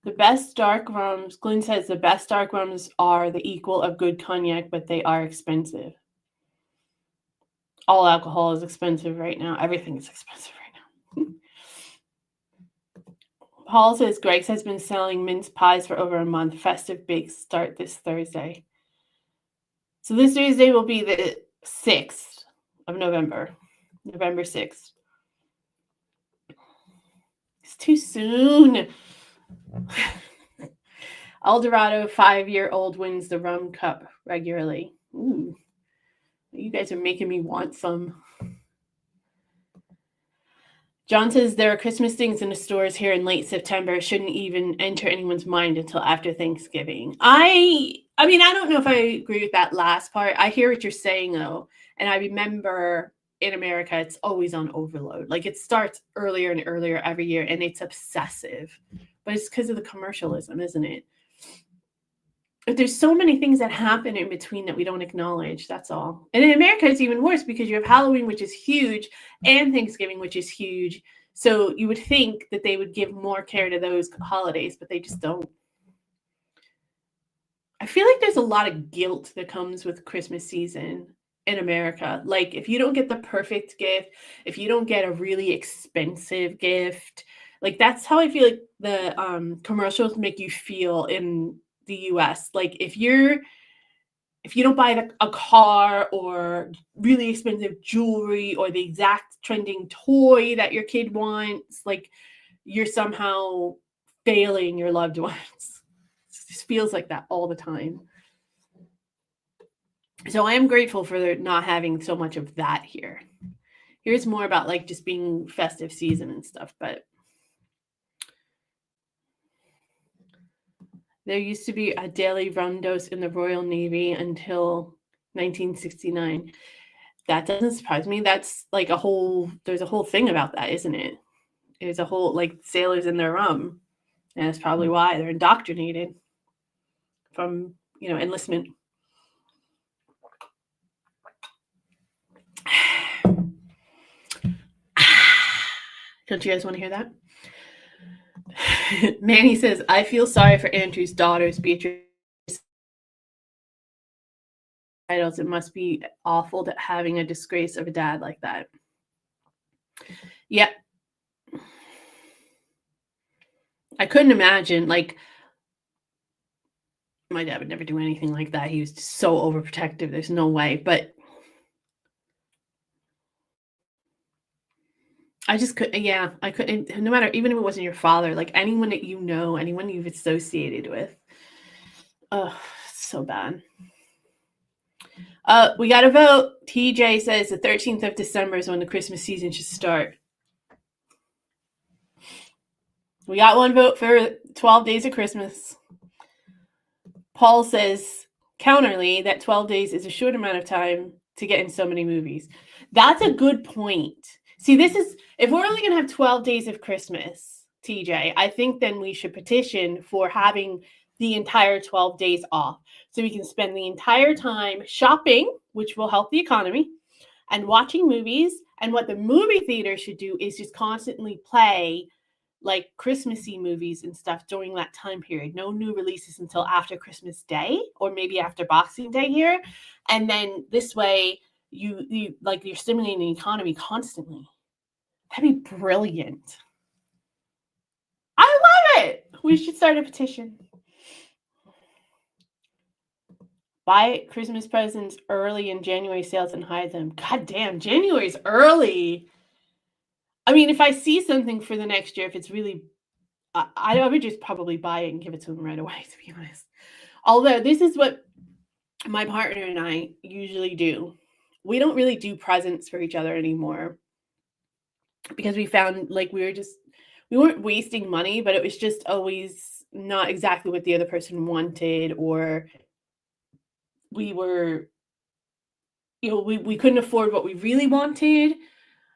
The best dark rums, Glenn says the best dark rums are the equal of good cognac, but they are expensive. All alcohol is expensive right now. Everything is expensive right now. Paul says Greg's has been selling mince pies for over a month. Festive bakes start this Thursday. So this Thursday will be the 6th of November. November 6th. It's too soon. Eldorado 5-year-old wins the rum cup regularly. Ooh. You guys are making me want some. John says there are Christmas things in the stores here in late September. It shouldn't even enter anyone's mind until after Thanksgiving. I mean, I don't know if I agree with that last part. I hear what you're saying, though. And I remember in America, it's always on overload. Like, it starts earlier and earlier every year, and it's obsessive. But it's because of the commercialism, isn't it? But there's so many things that happen in between that we don't acknowledge. That's all. And in America, it's even worse because you have Halloween, which is huge, and Thanksgiving, which is huge. So you would think that they would give more care to those holidays, but they just don't. I feel like there's a lot of guilt that comes with Christmas season in America. Like, if you don't get the perfect gift, if you don't get a really expensive gift, like, that's how I feel like the commercials make you feel in the US. Like, if you don't buy a car or really expensive jewelry or the exact trending toy that your kid wants, like, you're somehow failing your loved ones. It just feels like that all the time. So I am grateful for not having so much of that here. Here's more about like just being festive season and stuff, but there used to be a daily rum dose in the Royal Navy until 1969. That doesn't surprise me. That's like there's a whole thing about that, isn't it? There's a whole, like, sailors in their rum. And that's probably why they're indoctrinated from, enlistment. Don't you guys want to hear that? Manny says, I feel sorry for Andrew's daughters, Beatrice. It must be awful that having a disgrace of a dad like that. Yeah. I couldn't imagine, like, my dad would never do anything like that. He was just so overprotective. There's no way. But I just couldn't, I couldn't, no matter, even if it wasn't your father, like anyone that anyone you've associated with. Oh, so bad. We got to vote. TJ says the 13th of December is when the Christmas season should start. We got one vote for 12 Days of Christmas. Paul says, counterly, that 12 days is a short amount of time to get in so many movies. That's a good point. See, if we're only going to have 12 days of Christmas, TJ, I think then we should petition for having the entire 12 days off. So we can spend the entire time shopping, which will help the economy, and watching movies. And what the movie theater should do is just constantly play like Christmassy movies and stuff during that time period. No new releases until after Christmas Day or maybe after Boxing Day here. And then this way you're stimulating the economy constantly. That'd be brilliant. I love it. We should start a petition. Buy Christmas presents early in January sales and hide them. God damn, January's early. I mean, if I see something for the next year, if it's really, I would just probably buy it and give it to them right away, to be honest. Although this is what my partner and I usually do. We don't really do presents for each other anymore because we found like we weren't wasting money, but it was just always not exactly what the other person wanted, or we were, we couldn't afford what we really wanted.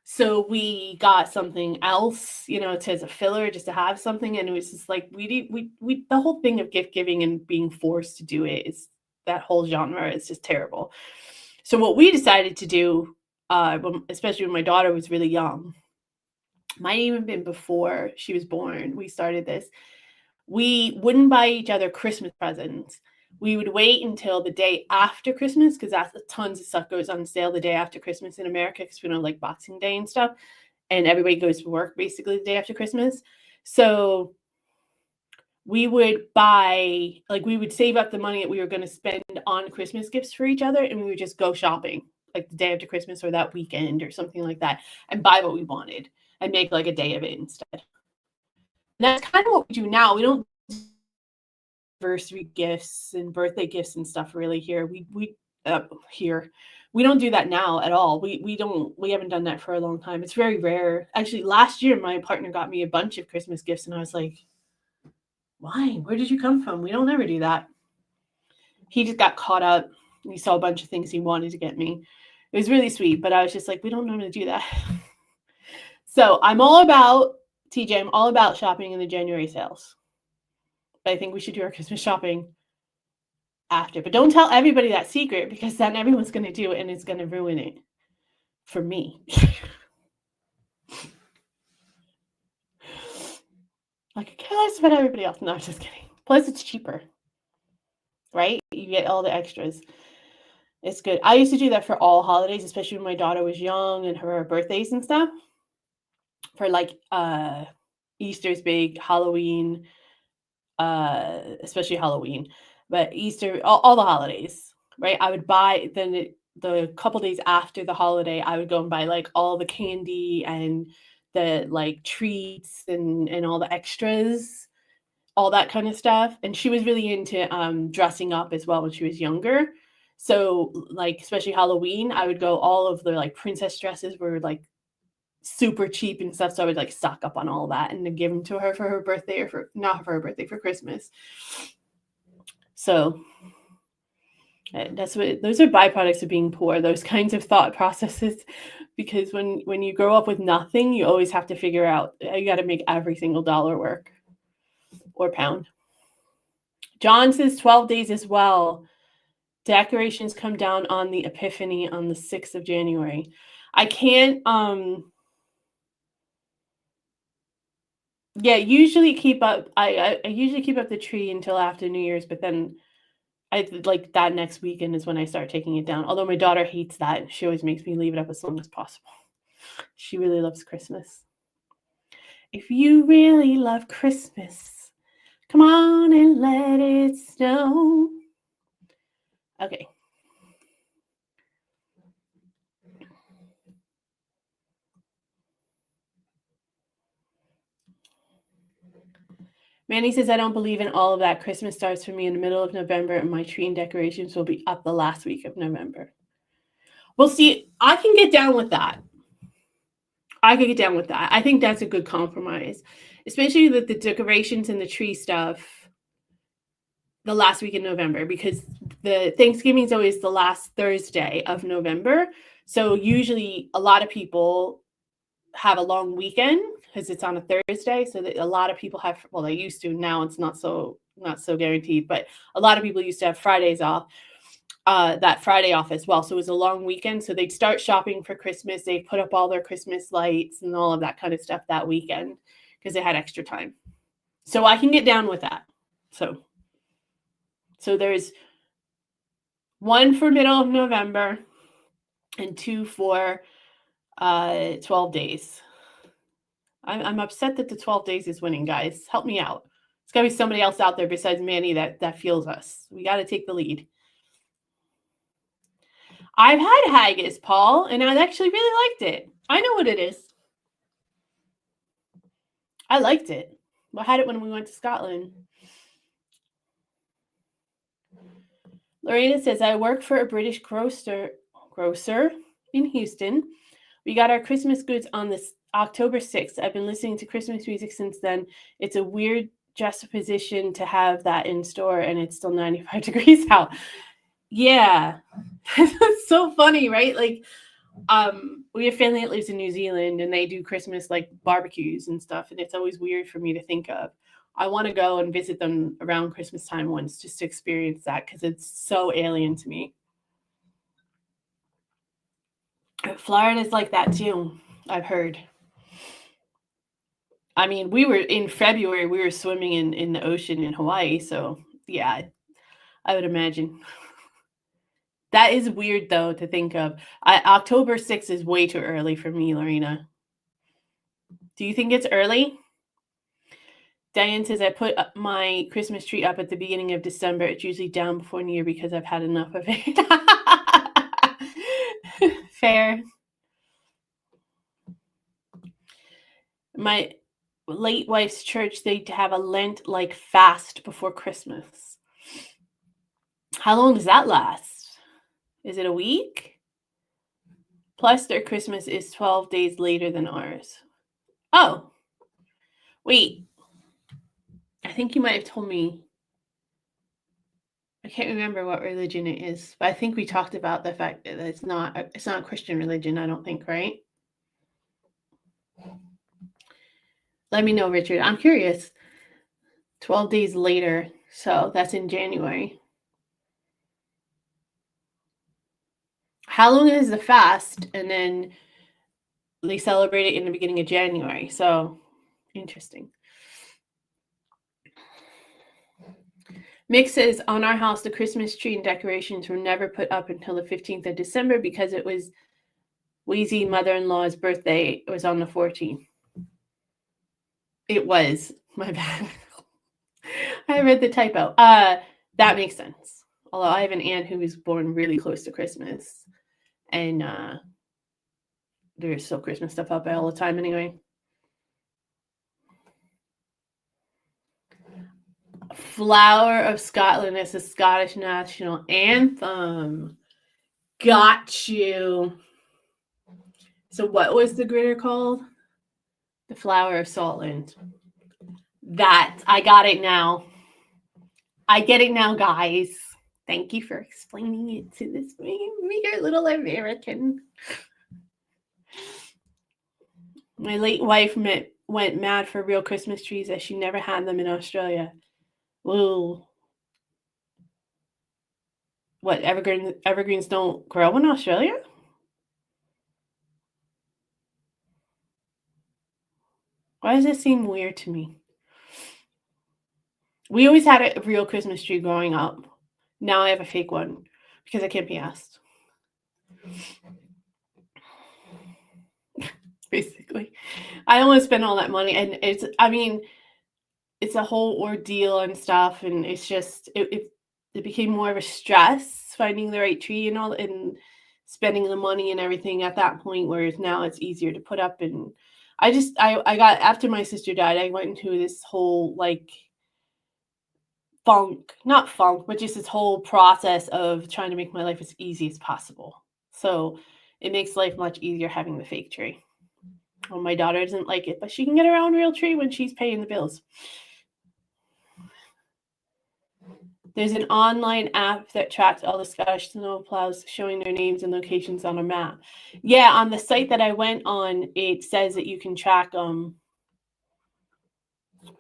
So we got something else, as a filler just to have something. And it was just like, the whole thing of gift giving and being forced to do it is, that whole genre is just terrible. So what we decided to do, especially when my daughter was really young, might even been before she was born, we started this. We wouldn't buy each other Christmas presents. We would wait until the day after Christmas, because that's tons of stuff goes on sale the day after Christmas in America, because we don't like Boxing Day and stuff, and everybody goes to work basically the day after Christmas. So we would buy, like, we would save up the money that we were going to spend on Christmas gifts for each other, and we would just go shopping like the day after Christmas or that weekend or something like that, and buy what we wanted and make like a day of it instead. And that's kind of what we do now. We don't anniversary gifts and birthday gifts and stuff really here. We don't do that now at all. We haven't done that for a long time. It's very rare. Actually, last year my partner got me a bunch of Christmas gifts and I was like, why? Where did you come from? We don't ever do that. He just got caught up. He saw a bunch of things he wanted to get me. It was really sweet, but I was just like, we don't normally do that. So I'm all about, TJ, I'm all about shopping in the January sales. But I think we should do our Christmas shopping after. But don't tell everybody that secret, because then everyone's going to do it and it's going to ruin it for me. Like, careless about everybody else. No, I'm just kidding. Plus, it's cheaper, right? You get all the extras. It's good. I used to do that for all holidays, especially when my daughter was young and her birthdays and stuff. For like Easter's big, Halloween, especially Halloween, but Easter, all the holidays, right? I would buy, then the couple days after the holiday, I would go and buy like all the candy and the like treats and all the extras, all that kind of stuff. And she was really into dressing up as well when she was younger. So like, especially Halloween, I would go, all of the like princess dresses were like super cheap and stuff. So I would like stock up on all that and then give them to her for her birthday, or for not for her birthday, for Christmas. So those are byproducts of being poor, those kinds of thought processes, because when you grow up with nothing, you always have to figure out, you got to make every single dollar work, or pound. John says 12 days as well. Decorations come down on the Epiphany on the 6th of January. I can't usually keep up. I usually keep up the tree until after New Year's, but then I like that next weekend is when I start taking it down. Although my daughter hates that. She always makes me leave it up as long as possible. She really loves Christmas. If you really love Christmas, come on and let it snow. Okay. Manny says, I don't believe in all of that. Christmas starts for me in the middle of November, and my tree and decorations will be up the last week of November. Well, see, I can get down with that. I think that's a good compromise, especially with the decorations and the tree stuff the last week in November, because the Thanksgiving is always the last Thursday of November. So usually a lot of people have a long weekend because it's on a Thursday. So that a lot of people have, well, they used to, now it's not so guaranteed, but a lot of people used to have Fridays off, that Friday off as well. So it was a long weekend. So they'd start shopping for Christmas. They'd put up all their Christmas lights and all of that kind of stuff that weekend because they had extra time. So I can get down with that. So there's one for middle of November and two for 12 days. I'm upset that the 12 days is winning, guys. Help me out. It's got to be somebody else out there besides Manny that feels us. We got to take the lead. I've had haggis, Paul, and I actually really liked it. I know what it is. I liked it. I had it when we went to Scotland. Lorena says, I work for a British grocer in Houston. We got our Christmas goods on this October 6th. I've been listening to Christmas music since then. It's a weird juxtaposition to have that in store and it's still 95 degrees out. Yeah. It's so funny, right? Like, we have family that lives in New Zealand and they do Christmas like barbecues and stuff, and it's always weird for me to think of. I want to go and visit them around Christmas time once just to experience that because it's so alien to me. Florida's like that too, I've heard. I mean, we were in February, we were swimming in the ocean in Hawaii, so yeah, I would imagine. That is weird though to think of. October 6th is way too early for me, Lorena. Do you think it's early? Diane says, I put my Christmas tree up at the beginning of December. It's usually down before New Year because I've had enough of it. Fair. My late wife's church, they have a Lent-like fast before Christmas. How long does that last? Is it a week? Plus, their Christmas is 12 days later than ours. Oh. Wait. I think you might have told me. I can't remember what religion it is, but I think we talked about the fact that it's not a Christian religion, I don't think, right? Let me know, Richard. I'm curious. 12 days later, so that's in January. How long is the fast? And then they celebrate it in the beginning of January. So interesting. Mick says, on our house, the Christmas tree and decorations were never put up until the 15th of December because it was Wheezy mother-in-law's birthday. It was on the 14th. It was. My bad. I read the typo. That makes sense. Although I have an aunt who was born really close to Christmas. And there's still Christmas stuff up all the time anyway. Flower of Scotland is the Scottish national anthem. Got you. So what was the gritter called? The Flower of Scotland. That, I got it now. I get it now, guys. Thank you for explaining it to this meager little American. My late wife went mad for real Christmas trees as she never had them in Australia. Whoa. What, evergreens don't grow in Australia? Why does it seem weird to me? We always had a real Christmas tree growing up. Now I have a fake one because I can't be asked. Basically. I don't want to spend all that money. And it's a whole ordeal and stuff. And it's just, it became more of a stress finding the right tree and all, and spending the money and everything at that point, whereas now it's easier to put up. And I got, after my sister died, I went into this whole like not funk, but just this whole process of trying to make my life as easy as possible. So it makes life much easier having the fake tree. Well, my daughter doesn't like it, but she can get her own real tree when she's paying the bills. There's an online app that tracks all the Scottish snowplows, showing their names and locations on a map. Yeah, on the site that I went on, it says that you can track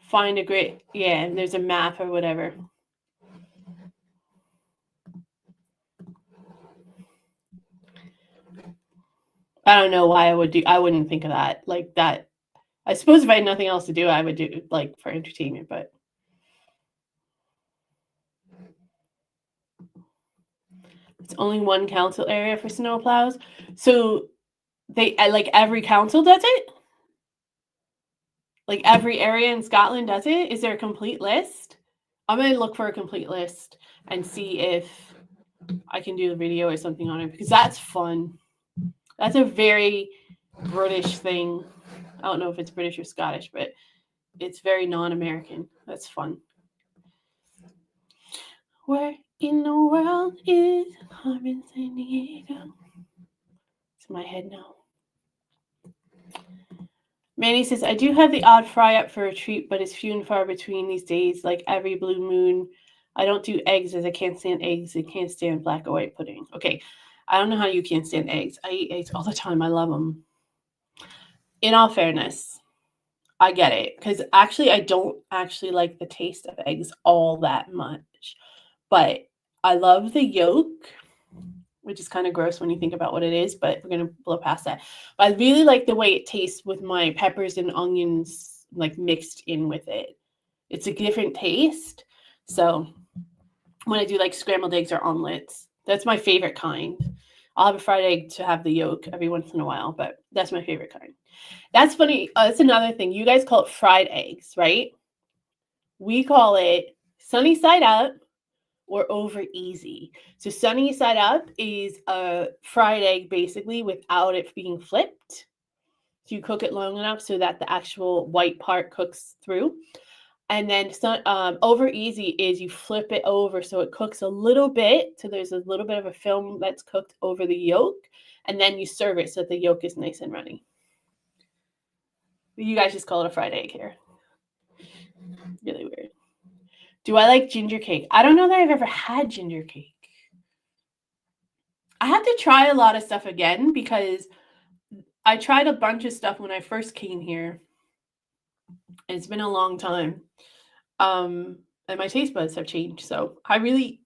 find a great, yeah, and there's a map or whatever. I don't know why I wouldn't think of that. Like that. I suppose if I had nothing else to do, I would do it like for entertainment, but it's only one council area for snowplows. So they like every council does it? Like every area in Scotland does it? Is there a complete list? I'm going to look for a complete list and see if I can do a video or something on it because that's fun. That's a very British thing. I don't know if it's British or Scottish, but It's very non-American. That's fun. Where in the world is Carmen San Diego? It's in my head now. Manny says, I do have the odd fry up for a treat, but it's few and far between these days. Like every blue moon, I don't do eggs as I can't stand eggs. I can't stand black or white pudding. Okay, I don't know how you can't stand eggs. I eat eggs all the time. I love them. In all fairness, I get it. Because actually, I don't actually like the taste of eggs all that much. But I love the yolk, which is kind of gross when you think about what it is, but we're going to blow past that. But I really like the way it tastes with my peppers and onions like mixed in with it. It's a different taste. So when I do like scrambled eggs or omelets, that's my favorite kind. I'll have a fried egg to have the yolk every once in a while, but that's my favorite kind. That's funny. That's another thing. You guys call it fried eggs, right? We call it sunny side up or over easy. So sunny side up is a fried egg basically without it being flipped. So you cook it long enough so that the actual white part cooks through. And then over easy is you flip it over so it cooks a little bit. So there's a little bit of a film that's cooked over the yolk. And then you serve it so that the yolk is nice and runny. You guys just call it a fried egg here. Really weird. Do I like ginger cake? I don't know that I've ever had ginger cake. I have to try a lot of stuff again because I tried a bunch of stuff when I first came here. It's been a long time. And my taste buds have changed. So I really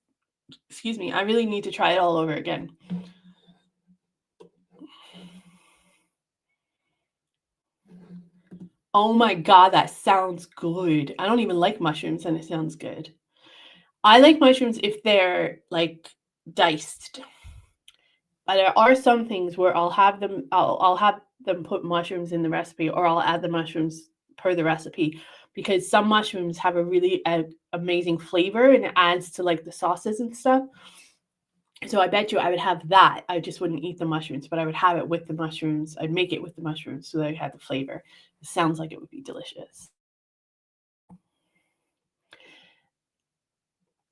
need to try it all over again. Oh my God, that sounds good. I don't even like mushrooms and it sounds good. I like mushrooms if they're like diced. But there are some things where I'll have them put mushrooms in the recipe, or I'll add the mushrooms per the recipe, because some mushrooms have a really amazing flavor and it adds to like the sauces and stuff. So I bet you I would have that. I just wouldn't eat the mushrooms, but I would have it with the mushrooms. I'd make it with the mushrooms so that I had the flavor. It sounds like it would be delicious.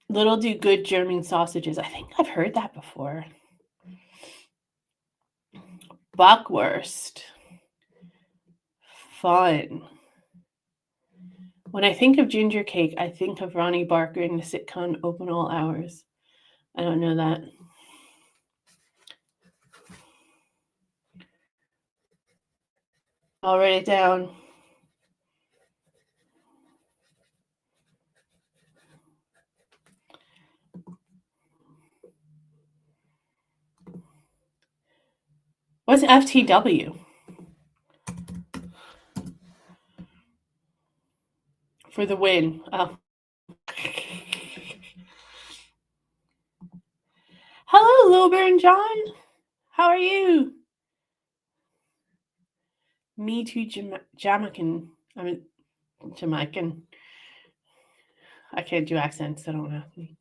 Little do good German sausages. I think I've heard that before. Bockwurst. Fun. When I think of ginger cake, I think of Ronnie Barker in the sitcom Open All Hours. I don't know that. I'll write it down. What's FTW? For the win. Oh. Hello, Lilburn John. How are you? Me too, Jamaican. I'm Jamaican. I can't do accents, so don't ask me.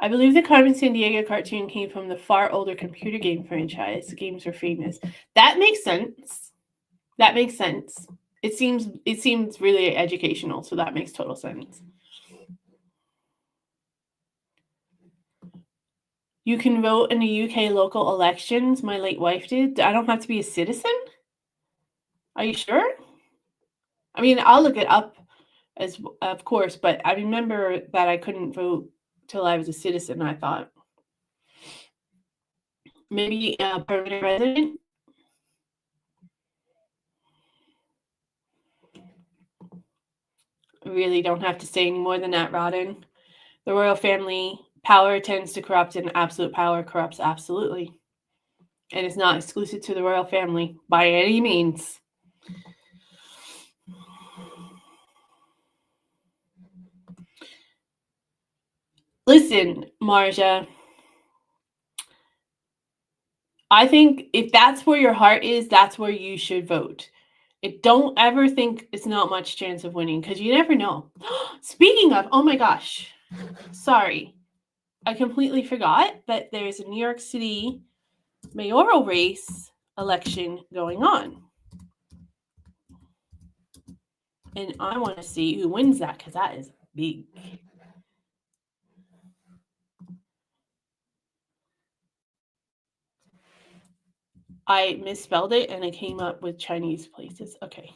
I believe the Carmen Sandiego cartoon came from the far older computer game franchise. The games were famous. That makes sense. It seems really educational, so that makes total sense. You can vote in the UK local elections. My late wife did. I don't have to be a citizen? Are you sure? I mean, I'll look it up, of course, but I remember that I couldn't vote till I was a citizen, I thought. Maybe a permanent resident? Really don't have to say any more than that, Rodden. The royal family power tends to corrupt, and absolute power corrupts absolutely. And it's not exclusive to the royal family by any means. Listen, Marja, I think if that's where your heart is, that's where you should vote. Don't ever think it's not much chance of winning, because you never know. Speaking of, oh my gosh, sorry. I completely forgot that there's a New York City mayoral race election going on. And I want to see who wins that because that is big. I misspelled it and it came up with Chinese places. Okay.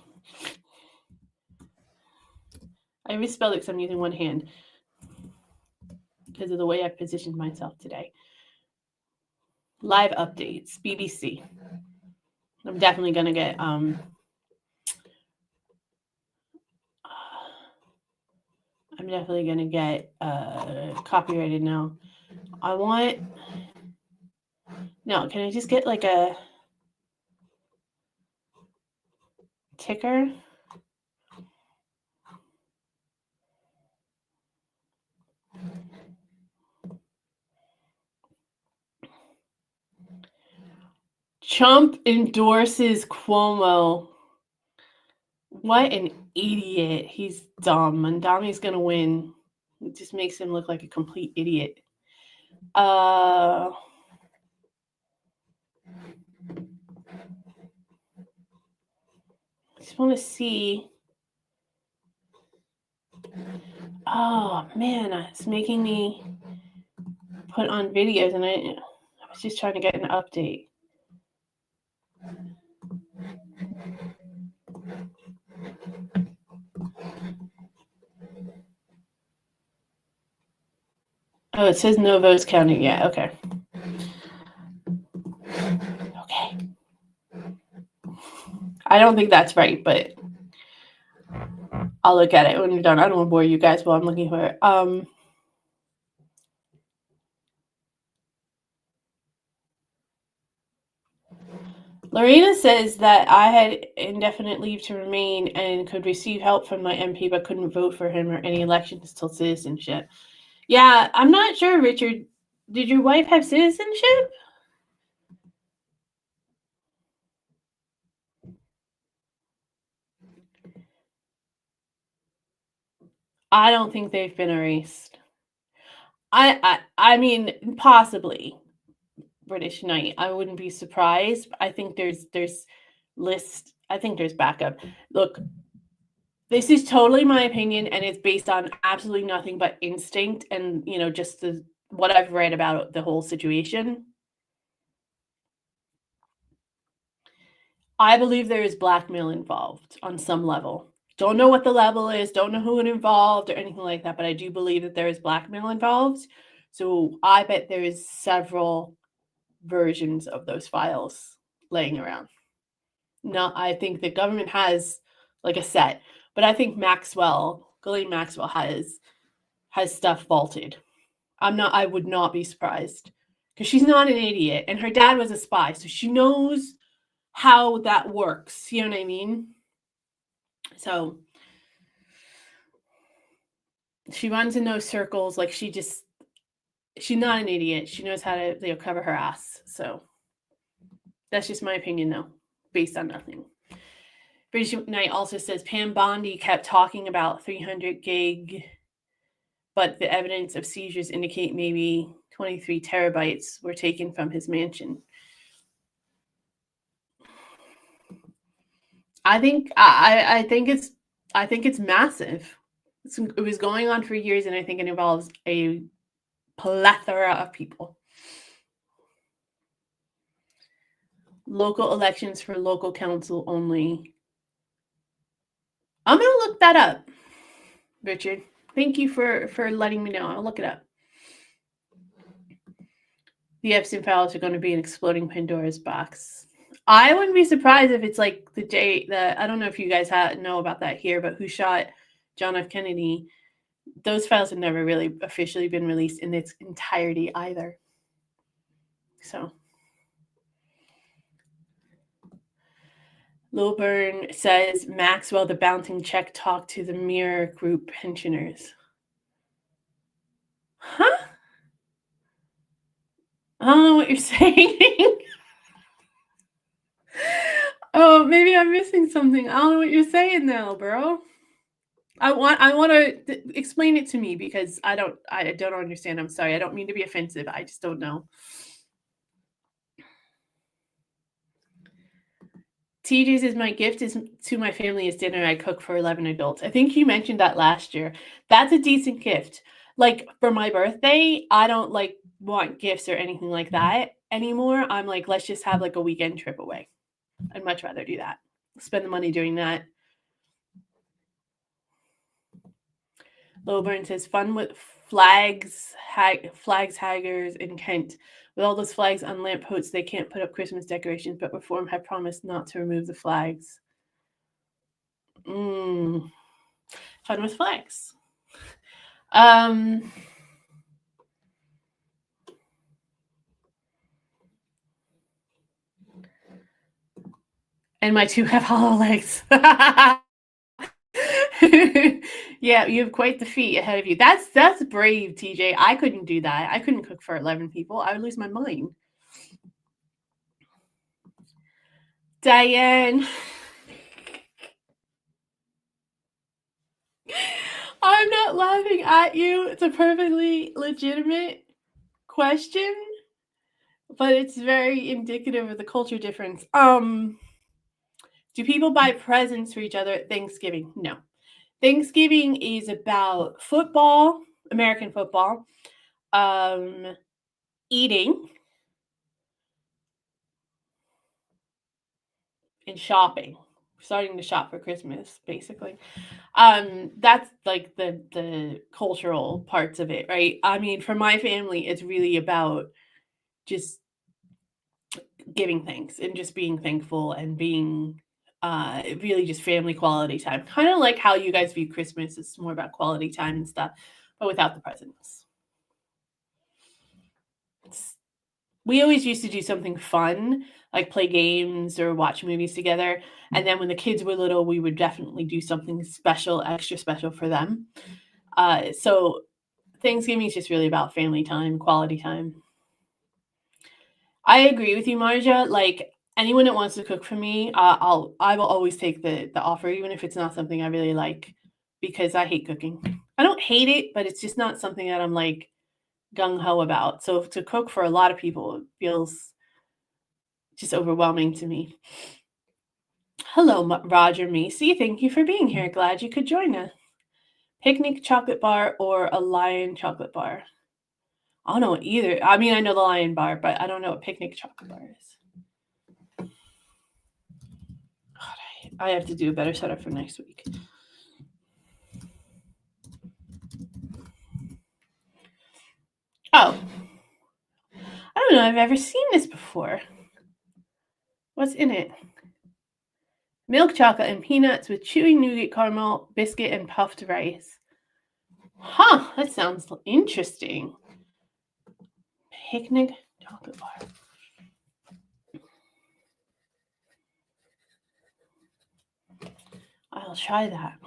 I misspelled it because I'm using one hand because of the way I positioned myself today. Live updates, BBC. I'm definitely going to get copyrighted now. Can I just get like a ticker? Trump endorses Cuomo. What an idiot. He's dumb. Mandami's going to win. It just makes him look like a complete idiot. I just want to see. Oh, man. It's making me put on videos, and I was just trying to get an update. Oh, it says no votes counting. Yeah, okay. Okay. I don't think that's right, but I'll look at it when you're done. I don't want to bore you guys while I'm looking for it. Lorena says that I had indefinite leave to remain and could receive help from my MP, but couldn't vote for him or any elections till citizenship. Yeah, I'm not sure, Richard. Did your wife have citizenship? I don't think they've been erased. I mean, possibly British Knight. I wouldn't be surprised. I think there's list. I think there's backup. Look, this is totally my opinion, and it's based on absolutely nothing but instinct and just what I've read about the whole situation. I believe there is blackmail involved on some level. Don't know what the level is, don't know who it involved or anything like that, but I do believe that there is blackmail involved. So I bet there is several versions of those files laying around. No, I think the government has like a set, but I think Ghislaine Maxwell has stuff vaulted. I would not be surprised because she's not an idiot and her dad was a spy, so she knows how that works. You know what I mean? So she runs in those circles. Like she's not an idiot. She knows how to cover her ass. So that's just my opinion, though, based on nothing. British Knight also says Pam Bondi kept talking about 300 gig, but the evidence of seizures indicate maybe 23 terabytes were taken from his mansion. I think it's massive. It was going on for years, and I think it involves a plethora of people. Local elections for local council only. I'm going to look that up, Richard. Thank you for letting me know. I'll look it up. The Epstein files are going to be an exploding Pandora's box. I wouldn't be surprised if it's like I don't know if you guys know about that here, but who shot John F. Kennedy. Those files have never really officially been released in its entirety either. So Lilburn says Maxwell, the bouncing check, talked to the Mirror Group pensioners. Huh? I don't know what you're saying. Oh, maybe I'm missing something. I don't know what you're saying now, bro. I want to explain it to me because I don't understand. I'm sorry. I don't mean to be offensive. I just don't know. TJ's is my gift is to my family is dinner I cook for 11 adults. I think you mentioned that last year. That's a decent gift. Like for my birthday, I don't like want gifts or anything like that anymore. I'm like, let's just have like a weekend trip away. I'd much rather do that. Spend the money doing that. Lowburn says fun with flags, haggers in Kent. With all those flags on lampposts, they can't put up Christmas decorations, but Reform have promised not to remove the flags. Fun with flags. And my two have hollow legs. Yeah, you have quite the feat ahead of you. That's brave, TJ. I couldn't do that. I couldn't cook for 11 people. I would lose my mind. Diane. I'm not laughing at you. It's a perfectly legitimate question, but it's very indicative of the culture difference. Do people buy presents for each other at Thanksgiving? No. Thanksgiving is about football, American football, eating, and shopping. Starting to shop for Christmas, basically. That's like the cultural parts of it, right? I mean, for my family, it's really about just giving thanks and just being thankful and being really just family quality time. Kind of like how you guys view Christmas. It's more about quality time and stuff, but without the presents. We always used to do something fun, like play games or watch movies together. And then when the kids were little, we would definitely do something special, extra special for them. So Thanksgiving is just really about family time, quality time. I agree with you, Marja. Like anyone that wants to cook for me, I will always take the offer, even if it's not something I really like, because I hate cooking. I don't hate it, but it's just not something that I'm like gung ho about. So to cook for a lot of people, it feels just overwhelming to me. Hello, Roger Macy. Thank you for being here. Glad you could join us. Picnic chocolate bar or a Lion chocolate bar? I don't know either. I mean, I know the Lion bar, but I don't know what picnic chocolate bar is. God, I have to do a better setup for next week. Oh. I don't know. I've ever seen this before. What's in it? Milk chocolate and peanuts with chewy nougat caramel, biscuit, and puffed rice. Huh, that sounds interesting. Picnic chocolate bar. I'll try that.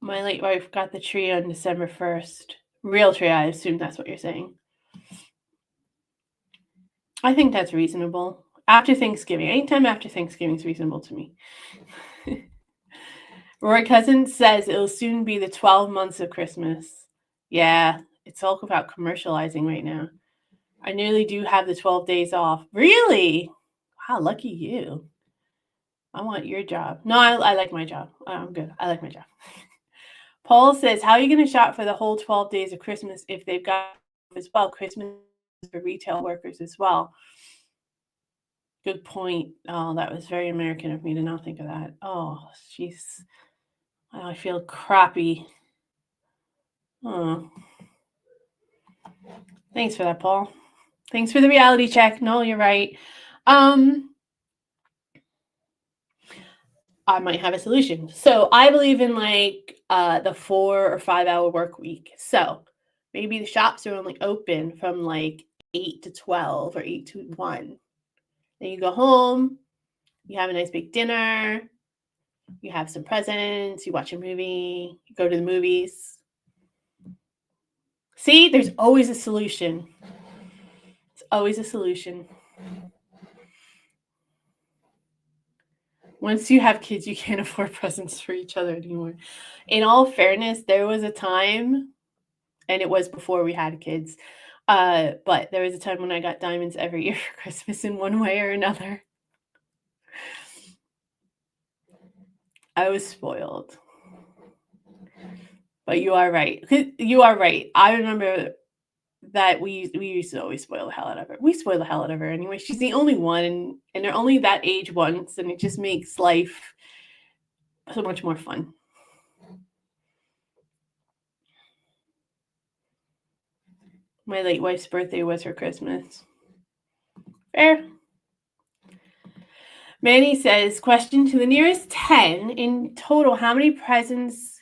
My late wife got the tree on December 1st. Real tree, I assume that's what you're saying. I think that's reasonable. After Thanksgiving. Anytime after Thanksgiving is reasonable to me. Roy Cousins says it'll soon be the 12 months of Christmas. Yeah, it's all about commercializing right now. I nearly do have the 12 days off. Really? Wow, lucky you. I want your job. No, I like my job. I'm good. I like my job. Paul says, how are you going to shop for the whole 12 days of Christmas if they've got as well? Christmas for retail workers as well. Good point. Oh, that was very American of me to not think of that. Oh, jeez. I feel crappy. Oh. Thanks for that, Paul. Thanks for the reality check. No, you're right. I might have a solution. So I believe in like the 4 or 5 hour work week. So maybe the shops are only open from like 8 to 12 or 8 to 1. Then you go home, you have a nice big dinner, you have some presents, you watch a movie, you go to the movies. See, there's always a solution. It's always a solution. Once you have kids, you can't afford presents for each other anymore. In all fairness, there was a time, and it was before we had kids, But there was a time when I got diamonds every year for Christmas in one way or another. I was spoiled. But you are right. You are right. I remember that we used to always spoil the hell out of her. We spoil the hell out of her anyway. She's the only one, and they're only that age once, and it just makes life so much more fun. My late wife's birthday was her Christmas. Fair. Manny says, question to the nearest 10. In total, how many presents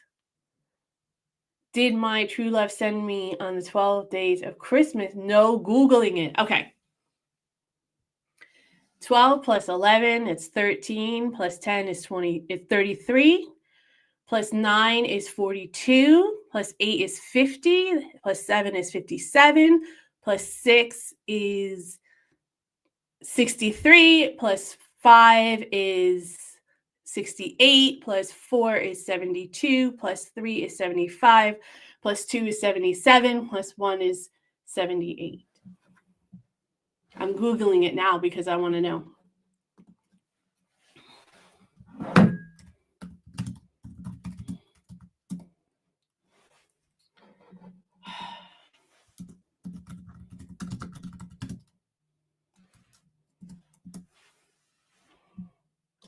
did my true love send me on the 12 days of Christmas? No Googling it. Okay. 12 plus 11, it's 13. Plus 10 is 20. It's 33. Plus 9 is 42. Plus 8 is 50. Plus 7 is 57. Plus 6 is 63. Plus 5 is 68. Plus 4 is 72. Plus 3 is 75. Plus 2 is 77. Plus 1 is 78. I'm Googling it now because I want to know.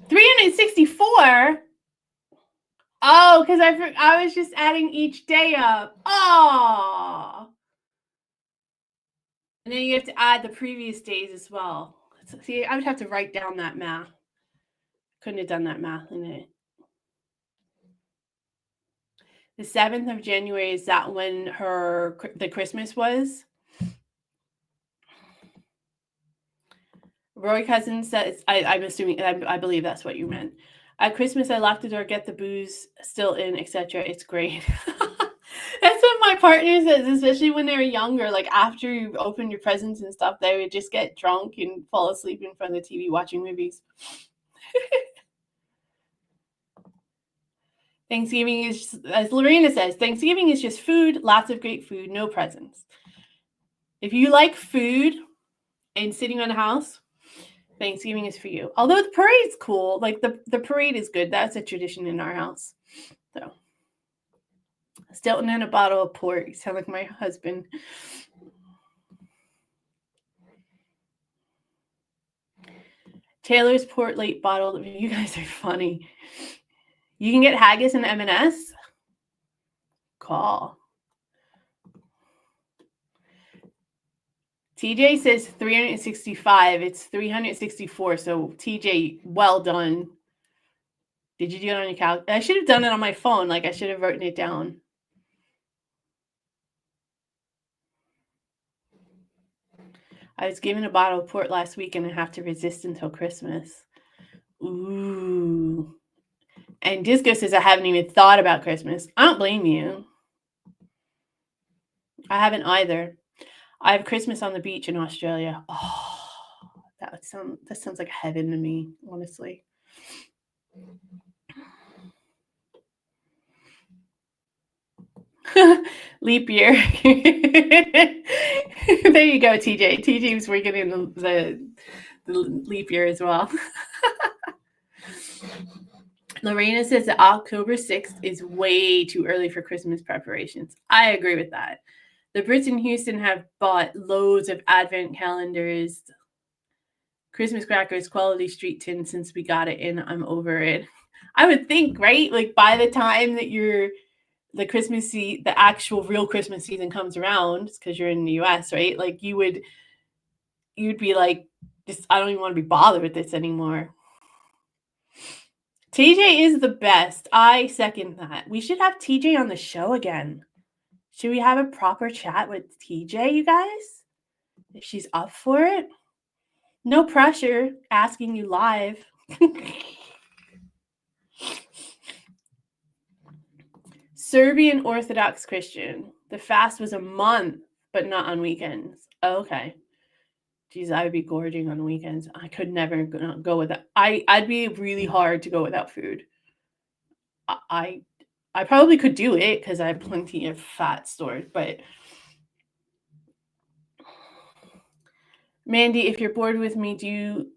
$364. Oh, because I was just adding each day up. Oh. And then you have to add the previous days as well. See, I would have to write down that math. Couldn't have done that math in it. The 7th of January, is that when the Christmas was? Roy Cousins says, I'm assuming, I believe that's what you meant. At Christmas, I lock the door, get the booze still in, etc. It's great. That's what my partner says, especially when they were younger. Like after you open your presents and stuff, they would just get drunk and fall asleep in front of the TV watching movies. Thanksgiving is, as Lorena says, Thanksgiving is just food, lots of great food, no presents. If you like food and sitting on the house, Thanksgiving is for you. Although the parade's cool. Like the parade is good. That's a tradition in our house. So Stilton and a bottle of port. You sound like my husband. Taylor's Port late bottled. You guys are funny. You can get haggis and M&S. Call. TJ says 365. It's 364. So TJ, well done. Did you do it on your calculator? I should have done it on my phone. Like I should have written it down. I was given a bottle of port last week and I have to resist until Christmas. Ooh. And Disco says I haven't even thought about Christmas. I don't blame you. I haven't either. I have Christmas on the beach in Australia. Oh, that sounds like heaven to me, honestly. Leap year. There you go, TJ. TJ was working in the leap year as well. Lorena says that October 6th is way too early for Christmas preparations. I agree with that. The Brits in Houston have bought loads of advent calendars, Christmas crackers, quality street tin since we got it in. I'm over it. I would think, right? Like by the time that the Christmas the actual real Christmas season comes around, because you're in the US, right? Like you'd be like, just I don't even want to be bothered with this anymore. TJ is the best. I second that. We should have TJ on the show again. Should we have a proper chat with TJ, you guys? If she's up for it. No pressure asking you live. Serbian Orthodox Christian. The fast was a month, but not on weekends. Oh, okay. Geez, I would be gorging on weekends. I could never go without. I'd be really hard to go without food. I probably could do it because I have plenty of fat stored, but Mandy, if you're bored with me, do you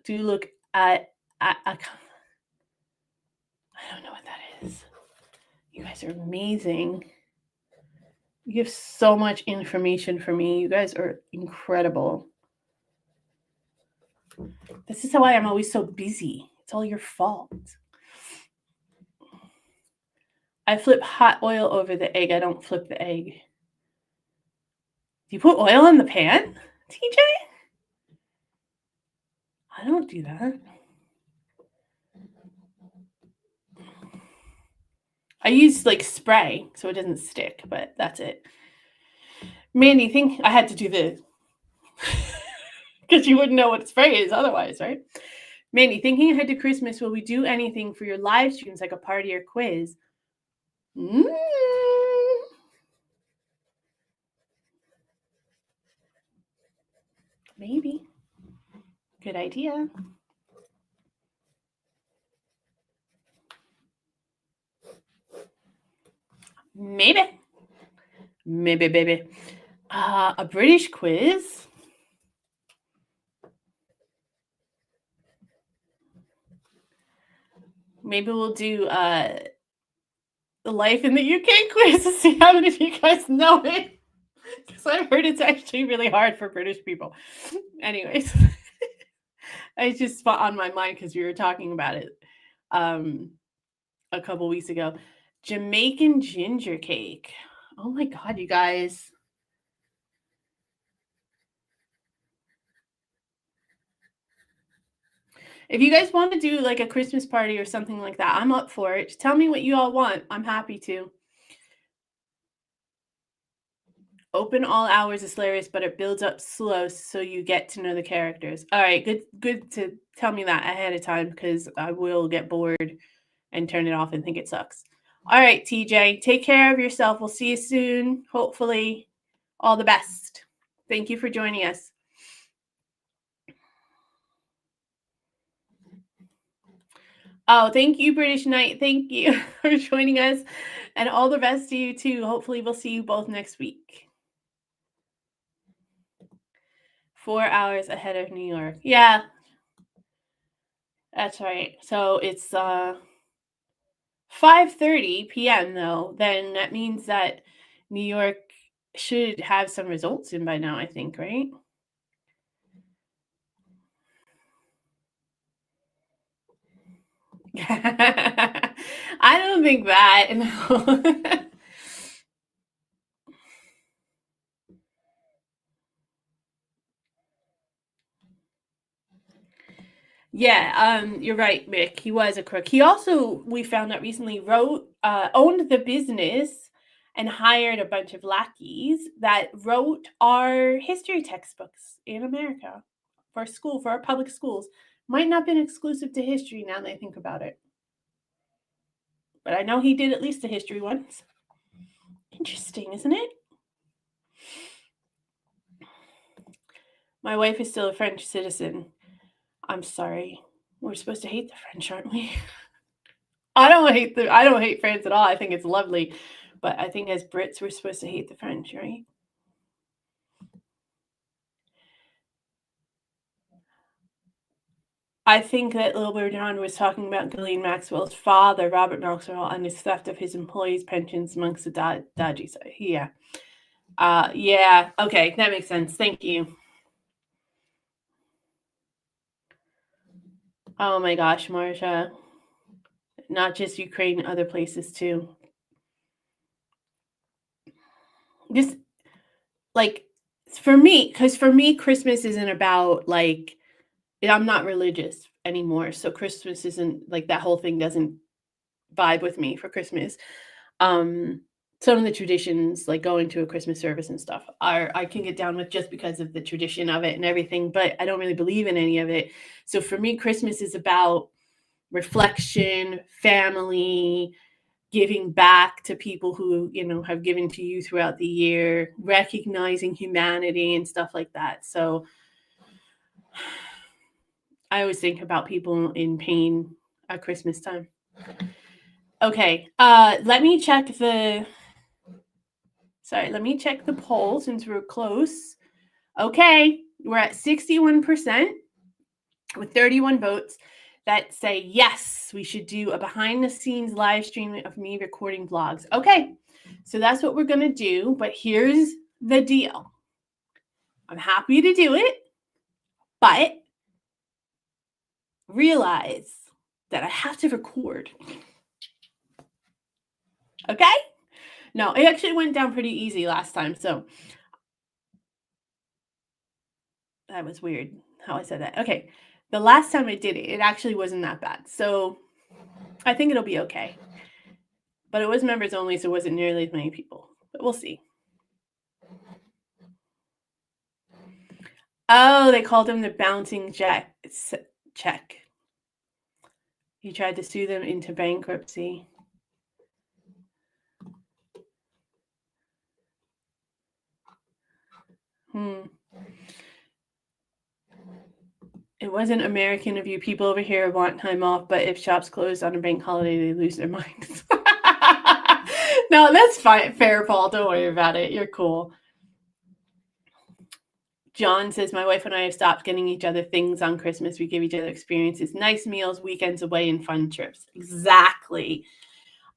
look at I don't know what that is. You guys are amazing. You have so much information for me. You guys are incredible. This is why I'm always so busy. It's all your fault. I flip hot oil over the egg. I don't flip the egg. Do you put oil in the pan, TJ? I don't do that. I use like spray so it doesn't stick, but that's it. Mandy, think I had to do this because you wouldn't know what spray is otherwise, right? Mandy, thinking ahead to Christmas, will we do anything for your live streams like a party or quiz? Maybe. Good idea. Maybe. Maybe, baby. A British quiz. Maybe we'll do the life in the UK quiz to see how many of you guys know it. Because I've heard it's actually really hard for British people. Anyways, it's just on my mind because we were talking about it a couple weeks ago. Jamaican ginger cake. Oh my God, you guys. If you guys want to do like a Christmas party or something like that, I'm up for it. Just tell me what you all want. I'm happy to. Open all hours is hilarious, but it builds up slow so you get to know the characters. All right, good to tell me that ahead of time because I will get bored and turn it off and think it sucks. All right, TJ, take care of yourself. We'll see you soon. Hopefully, all the best. Thank you for joining us. Oh, thank you, British Knight. Thank you for joining us. And all the best to you, too. Hopefully, we'll see you both next week. 4 hours ahead of New York. Yeah, that's right. So it's 5:30 p.m. though. Then that means that New York should have some results in by now, I think, right? I don't think that. No. Yeah, you're right, Mick. He was a crook. He also, we found out recently, owned the business and hired a bunch of lackeys that wrote our history textbooks in America for our public schools. Might not have been exclusive to history now that I think about it. But I know he did at least the history ones. Interesting, isn't it? My wife is still a French citizen. I'm sorry. We're supposed to hate the French, aren't we? I don't hate France at all. I think it's lovely. But I think as Brits we're supposed to hate the French, right? I think that Lil Bird John was talking about Ghislaine Maxwell's father, Robert Maxwell, and his theft of his employees' pensions amongst the dodgy side. Yeah. Yeah. Okay, that makes sense. Thank you. Oh my gosh, Marsha. Not just Ukraine, other places too. Just like for me, because for me, Christmas isn't about like I'm not religious anymore. So Christmas isn't like that whole thing doesn't vibe with me for Christmas. Some of the traditions, like going to a Christmas service and stuff, I can get down with just because of the tradition of it and everything, but I don't really believe in any of it. So for me, Christmas is about reflection, family, giving back to people who, have given to you throughout the year, recognizing humanity and stuff like that. So I always think about people in pain at Christmas time. Okay, let me check the poll since we're close. Okay, We're at 61% with 31 votes that say, yes, we should do a behind the scenes live stream of me recording vlogs. Okay, so that's what we're going to do. But here's the deal. I'm happy to do it, but realize that I have to record. Okay? No, it actually went down pretty easy last time. So that was weird how I said that. Okay. The last time I did it, it actually wasn't that bad. So I think it'll be okay. But it was members only, so it wasn't nearly as many people. But we'll see. Oh, they called him the bouncing check. He tried to sue them into bankruptcy. It wasn't American of you. People over here want time off, but if shops close on a bank holiday, they lose their minds. No, that's fine. Fair, Paul. Don't worry about it. You're cool. John says, my wife and I have stopped getting each other things on Christmas. We give each other experiences, nice meals, weekends away, and fun trips. Exactly.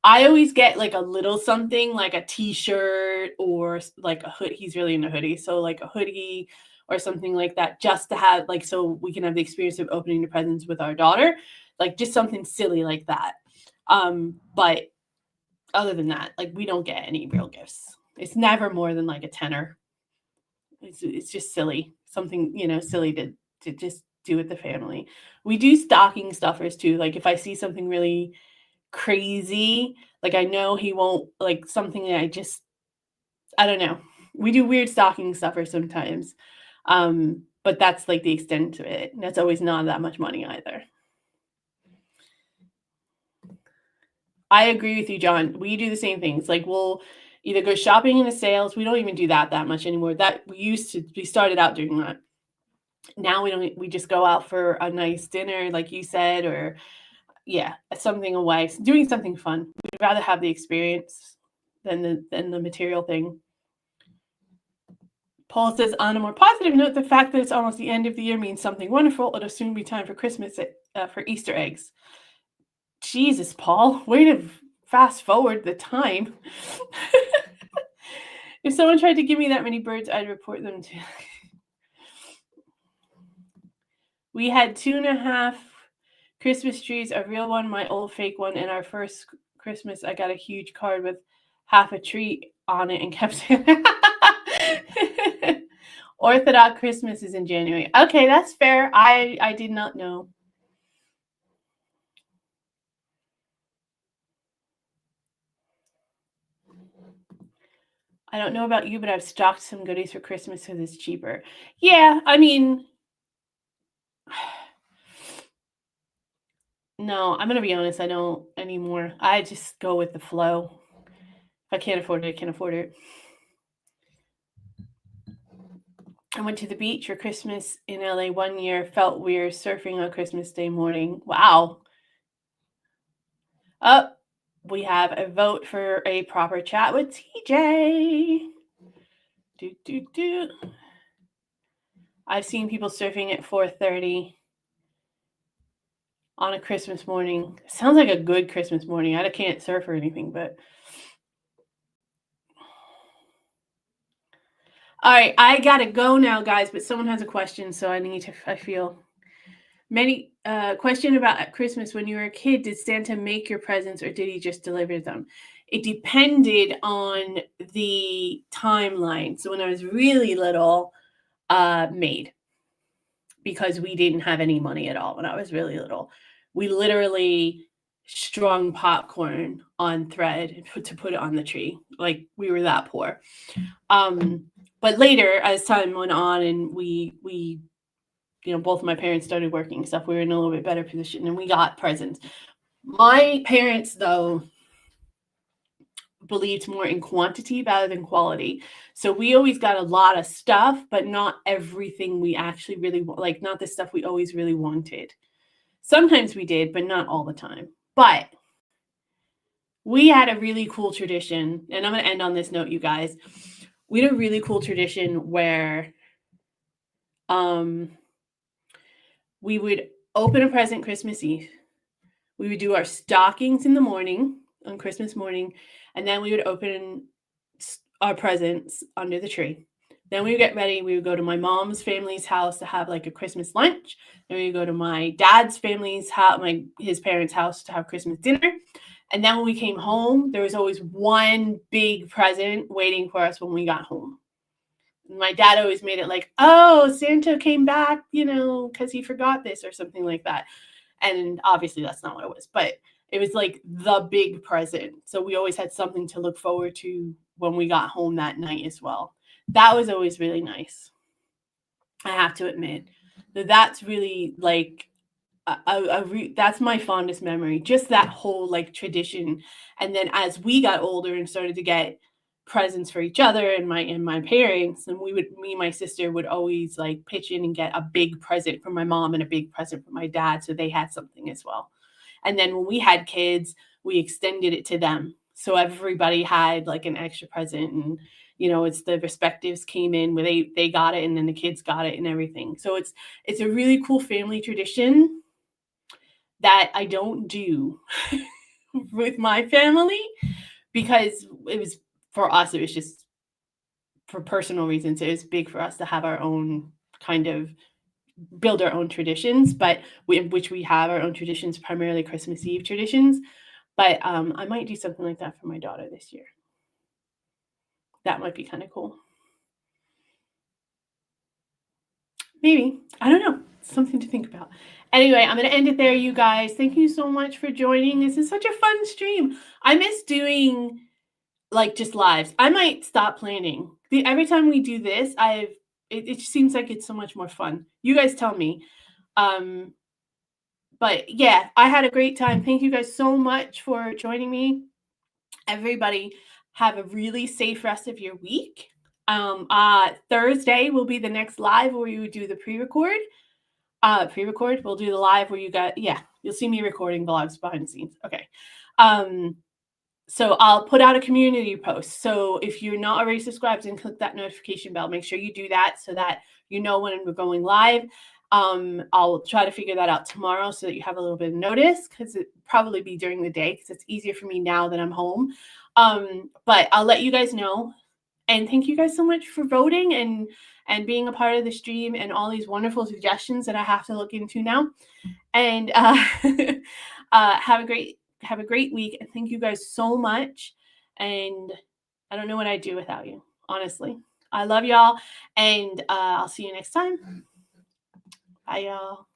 I always get like a little something, like a t-shirt or like a hoodie. He's really into hoodies. So like a hoodie or something like that, just to have like, so we can have the experience of opening the presents with our daughter, like just something silly like that. But other than that, like we don't get any real gifts. It's never more than like a tenner. It's just silly, something, silly to just do with the family. We do stocking stuffers too. Like if I see something really crazy, like I know he won't, like something that I don't know. We do weird stocking stuffers sometimes. But that's like the extent of it. That's always not that much money either. I agree with you, John. We do the same things. Like we'll either go shopping in the sales. We don't even do that much anymore. That we started out doing that. Now we just go out for a nice dinner, like you said, or something away, doing something fun. We'd rather have the experience than the material thing. Paul says, on a more positive note, the fact that it's almost the end of the year means something wonderful. It'll soon be time for Christmas for Easter eggs. Jesus, Paul, way to fast forward the time. If someone tried to give me that many birds, I'd report them to. We had 2.5 Christmas trees, a real one, my old fake one, and our first Christmas, I got a huge card with half a tree on it and kept it. Orthodox Christmas is in January. Okay, that's fair. I did not know. I don't know about you, but I've stocked some goodies for Christmas because it's cheaper. Yeah, I mean, no, I'm going to be honest. I don't anymore. I just go with the flow. If I can't afford it, I can't afford it. I went to the beach for Christmas in LA one year. Felt weird surfing on Christmas Day morning. Wow. We have a vote for a proper chat with TJ. I've seen people surfing at 4:30 on a Christmas morning. Sounds like a good Christmas morning. I can't surf or anything, but all right, I gotta go now, guys. But someone has a question, so I feel many question about Christmas. When you were a kid, did Santa make your presents or did he just deliver them? It depended on the timeline. So when I was really little, made, because we didn't have any money at all when I was really little. We literally strung popcorn on thread to put it on the tree. Like we were that poor. But later, as time went on and we both of my parents started working and stuff, we were in a little bit better position and we got presents. My parents, though, believed more in quantity rather than quality. So we always got a lot of stuff, but not everything we actually really like, not the stuff we always really wanted. Sometimes we did, but not all the time. But we had a really cool tradition, and I'm going to end on this note, you guys. We had a really cool tradition where We would open a present Christmas Eve. We would do our stockings in the morning on Christmas morning, and then we would open our presents under the tree. Then we would get ready. We would go to my mom's family's house to have like a Christmas lunch. Then we would go to my dad's family's house, his parents' house to have Christmas dinner. And then when we came home, there was always one big present waiting for us when we got home. My dad always made it like, oh, Santa came back, because he forgot this or something like that. And obviously that's not what it was, but it was like the big present. So we always had something to look forward to when we got home that night as well. That was always really nice. I have to admit that's really like that's my fondest memory. Just that whole like tradition. And then as we got older and started to get presents for each other and my parents, and me and my sister would always like pitch in and get a big present from my mom and a big present from my dad, so they had something as well. And then when we had kids, we extended it to them, so everybody had like an extra present. And it's the respectives came in where they got it, and then the kids got it and everything. So it's a really cool family tradition that I don't do with my family, because it was, for us, it was just for personal reasons. It was big for us to have our own kind of build our own traditions, but which we have our own traditions, primarily Christmas Eve traditions. But I might do something like that for my daughter this year. That might be kind of cool. Maybe. I don't know. Something to think about. Anyway, I'm going to end it there, you guys. Thank you so much for joining. This is such a fun stream. I miss doing like just lives. I might stop planning. Every time we do this, it just seems like it's so much more fun. You guys tell me. But yeah, I had a great time. Thank you guys so much for joining me. Everybody have a really safe rest of your week. Thursday will be the next live where you do the pre-record. We'll do the live where you'll see me recording vlogs behind the scenes. Okay. So I'll put out a community post. So if you're not already subscribed and click that notification bell, make sure you do that so that you know when we're going live. I'll try to figure that out tomorrow so that you have a little bit of notice, because it'll probably be during the day because it's easier for me now that I'm home. But I'll let you guys know. And thank you guys so much for voting and being a part of the stream and all these wonderful suggestions that I have to look into now. And have a great week. And thank you guys so much. And I don't know what I'd do without you, honestly. I love y'all. And I'll see you next time. Bye, y'all.